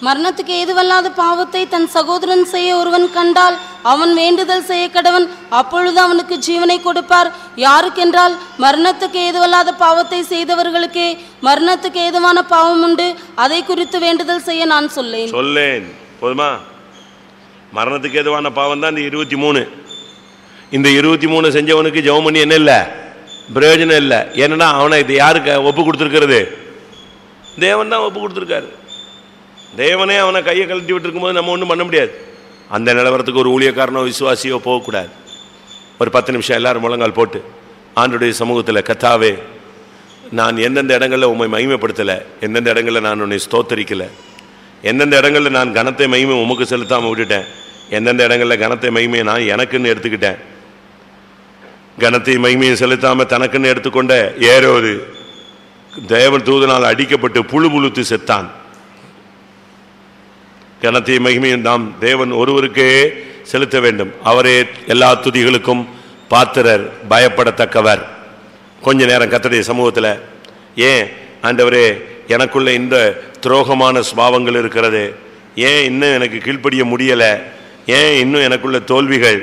மரணத்துக்கு ஏதுவல்லாத பாவத்தை தன் சகோதரன் செய்ய ஒருவன் கண்டால் அவன் வேண்டுதல் செய்ய கடவன், அப்பொழுது அவனுக்கு ஜீவனை கொடுப்பார். யாருக்கென்றால் மரணத்துக்கு ஏதுவல்லாத பாவத்தை செய்தவர்களுக்கே மரணத்துக்கு ஏதுவான பாவம் உண்டு, அதை குறித்து வேண்டுதல் செய்ய நான் சொல்லேன். போதுமா? மரணத்துக்கு ஏதுவான பாவம் தான் இந்த 23. இந்த 23 செஞ்சவனுக்கு ஜெபம் பண்ணி என்ன இல்லை, பிரயோஜனம் இல்லை. ஏன்னா அவனை இது யாருக்கு ஒப்பு கொடுத்துருக்கிறது? தேவன் தான் ஒப்பு கொடுத்துருக்காரு. தேவனே அவனை கையை கழட்டி விட்டுருக்கும் போது நம்ம ஒன்றும் பண்ண முடியாது. அந்த நிலவரத்துக்கு ஒரு ஊழியக்காரனோ விசுவாசியோ போகக்கூடாது. ஒரு 10 நிமிஷம் எல்லாரும் முழங்கால் போட்டு ஆண்டவருடைய சமூகத்தில், கர்த்தாவே நான் எந்தெந்த இடங்களில் உம்மை மகிமைப்படுத்தலை, எந்தெந்த இடங்களில் நான் உன்னை ஸ்தோத்தரிக்கலை, எந்தெந்த இடங்களில் நான் கனத்தை மகிமை உமக்கு செலுத்தாமல் விட்டுட்டேன், எந்தெந்த இடங்களில் கனத்தை மகிமையை நான் எனக்குன்னு எடுத்துக்கிட்டேன், கனத்தையும் மகிமையும் செலுத்தாம தனக்குன்னு எடுத்துக்கொண்ட ஏரோது தேவன் தூதனால் அடிக்கப்பட்டு புழு புழுத்து செத்தான். கனத்தையும் மகிமையும் நாம் தேவன் ஒருவருக்கே செலுத்த வேண்டும். அவரே எல்லா துதிகளுக்கும் பாத்திரர், பயப்படத்தக்கவர். கொஞ்ச நேரம் கர்த்தருடைய சமூகத்தில், ஏன் ஆண்டவரே எனக்குள்ள இந்த துரோகமான சுபாவங்கள் இருக்கிறது, ஏன் இன்னும் எனக்கு கீழ்ப்படிய முடியலை, ஏன் இன்னும் எனக்குள்ள தோல்விகள்,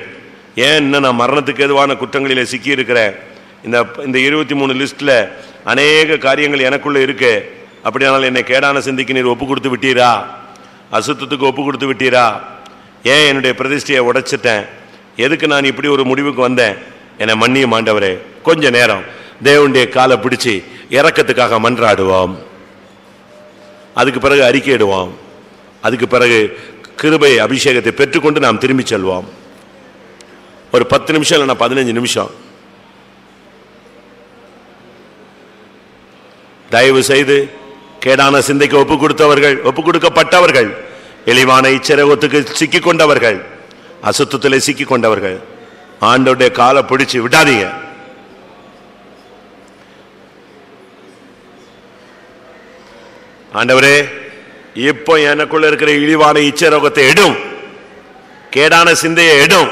ஏன் இன்னும் நான் மரணத்துக்கு எதுவான குற்றங்களில் சிக்கி இருக்கிறேன், இந்த 23 லிஸ்ட்ல அநேக காரியங்கள் எனக்குள்ள இருக்கு, அப்படியானால் என்னை கேடான சிந்தைக்கு நீர் ஒப்பு கொடுத்து விட்டீரா, அசுத்தத்துக்கு ஒப்பு கொடுத்து விட்டீரா, ஏன் என்னுடைய பிரதிஷ்டையை உடைச்சிட்டேன், எதுக்கு நான் இப்படி ஒரு முடிவுக்கு வந்தேன், என்னை மன்னியும் ஆண்டவரே. கொஞ்ச நேரம் தேவனுடைய காலை பிடிச்சி இரக்கத்துக்காக மன்றாடுவோம். அதுக்கு பிறகு அறிக்கையிடுவோம். அதுக்கு பிறகு கிருபை அபிஷேகத்தை பெற்றுக்கொண்டு நாம் திரும்பி செல்வோம். ஒரு 10 நிமிஷம் இல்லைன்னா 15 நிமிஷம் தயவு செய்து கேடான சிந்தைக்கு ஒப்பு கொடுத்தவர்கள், ஒப்பு கொடுக்கப்பட்டவர்கள், இழிவான இச்சரகத்துக்கு சிக்கிக் கொண்டவர்கள், அசுத்தத்திலே சிக்கிக் கொண்டவர்கள், ஆண்டவருடைய காலை பிடிச்சு விடாதீங்க. ஆண்டவரே இப்போ எனக்குள்ள இருக்கிற இழிவான இச்சரோகத்தை எடும், கேடான சிந்தையை எடும்,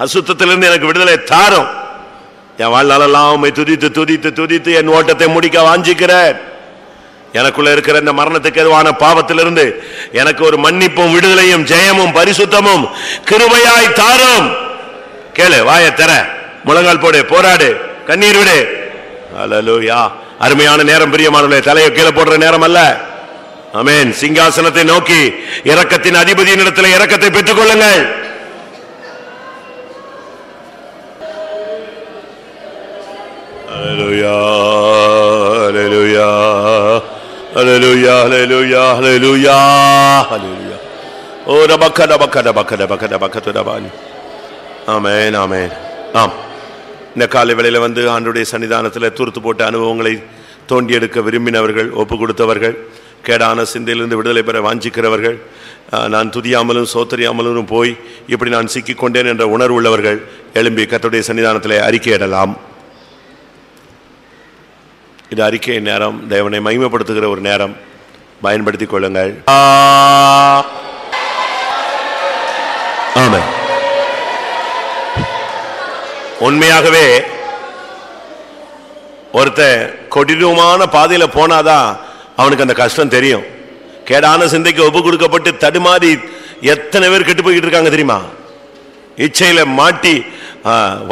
அசுத்தத்திலிருந்து எனக்கு விடுதலை தாரும். என் வாழ்நாளெல்லாம் உம்மை துதித்து துதித்து துதித்து என் ஓட்டத்தை முடிக்க வாஞ்சிக்கிறேன். எனக்குள்ள இருக்கிற இந்த மரணத்துக்கு எதுவான பாவத்திலிருந்து எனக்கு ஒரு மன்னிப்பும் விடுதலையும் ஜெயமும் பரிசுத்தமும் கிருபையாய் தாரும். கேளு, வாயை தர, முழங்கால் போடு, போராடு, கண்ணீர் விடு. அல்லேலூயா. அருமையான நேரம் பிரியமானவர்களே, தலையை கீழே போடுற நேரம் அல்ல. ஆமென். சிங்காசனத்தை நோக்கி இரக்கத்தின் அதிபதியின் இடத்துல இரக்கத்தை பெற்றுக் கொள்ளுங்கள். அல்லேலூயா, அல்லேலூயா, அல்லேலூயா, அல்லேலூயா, அல்லேலூயா, அல்லேலூயா. ஓ ரபக்க ரபக்க ரபக்க ரபக்க ரபக்க துரபானி. ஆமென், ஆமென். ஆம், இந்த காலை வேளையில வந்து ஆண்டவருடைய சன்னிதானத்தில் தூர்த்து போட்ட அனுபவங்களை தோண்டி எடுக்க விரும்பினவர்கள், ஒப்பு கொடுத்தவர்கள், கேடான சிந்தையிலிருந்து விடுதலை பெற வாஞ்சிக்கிறவர்கள், நான் துதியாமலும் சோத்தரியாமலும் போய் இப்படி நான் சிக்கிக் கொண்டேன் என்ற உணர்வு உள்ளவர்கள் எழும்பி கர்த்தருடைய சன்னிதானத்தில் அறிக்கையிடலாம். இது அறிக்கை நேரம், தேவனை மகிமைப்படுத்துகிற ஒரு நேரம், பயன்படுத்திக் கொள்ளுங்கள். ஆமென். உண்மையாகவே ஒருத்த கொடூரமான பாதையில போனாதான் அவனுக்கு அந்த கஷ்டம் தெரியும். கேடான சிந்தைக்கு ஒப்பு கொடுக்கப்பட்டு தடுமாறி எத்தனை பேர் கெட்டு போய்கிட்டு இருக்காங்க தெரியுமா? இச்சையில மாட்டி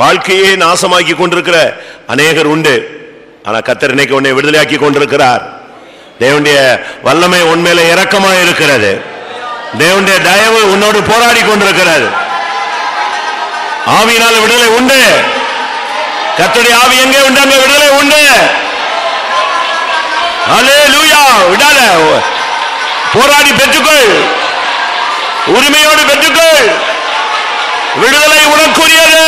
வாழ்க்கையே நாசமாக்கி கொண்டிருக்கிற அநேகர் உண்டு. ஆனா கர்த்தர் இன்னைக்கு உன்னை விடுதலையாக்கி கொண்டிருக்கிறார். தேவனுடைய வல்லமை உன்மேல இரக்கமாக இருக்கிறது. தேவனுடைய தயவு உன்னோடு போராடி கொண்டிருக்கிறது. ஆவியினால விடுதலை உண்டு. கர்த்தருடைய ஆவி எங்கே உண்டு அங்கே விடுதலை உண்டு. அல்லேலூயா. விடாத, போராடி பெற்றுக்கொள், உரிமையோடு பெற்றுக்கொள். விடுதலை உனக்குரியது.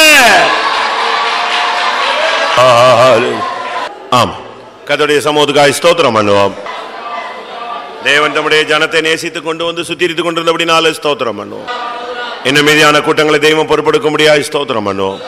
ஆம், கர்த்தருடைய சமூகத்துக்காய் ஸ்தோத்திரம் பண்ணுவோம். தேவன் தம்முடைய ஜனத்தை நேசித்துக் கொண்டு வந்து சுத்திரித்துக் கொண்டிருந்தபடினால ஸ்தோத்திரம் பண்ணுவோம். இன்னும் மீதியான கூட்டங்களை தெய்வம் பொறுப்பெடுக்க முடியாது. ஸ்தோத்திரம் பண்ணுவோம்.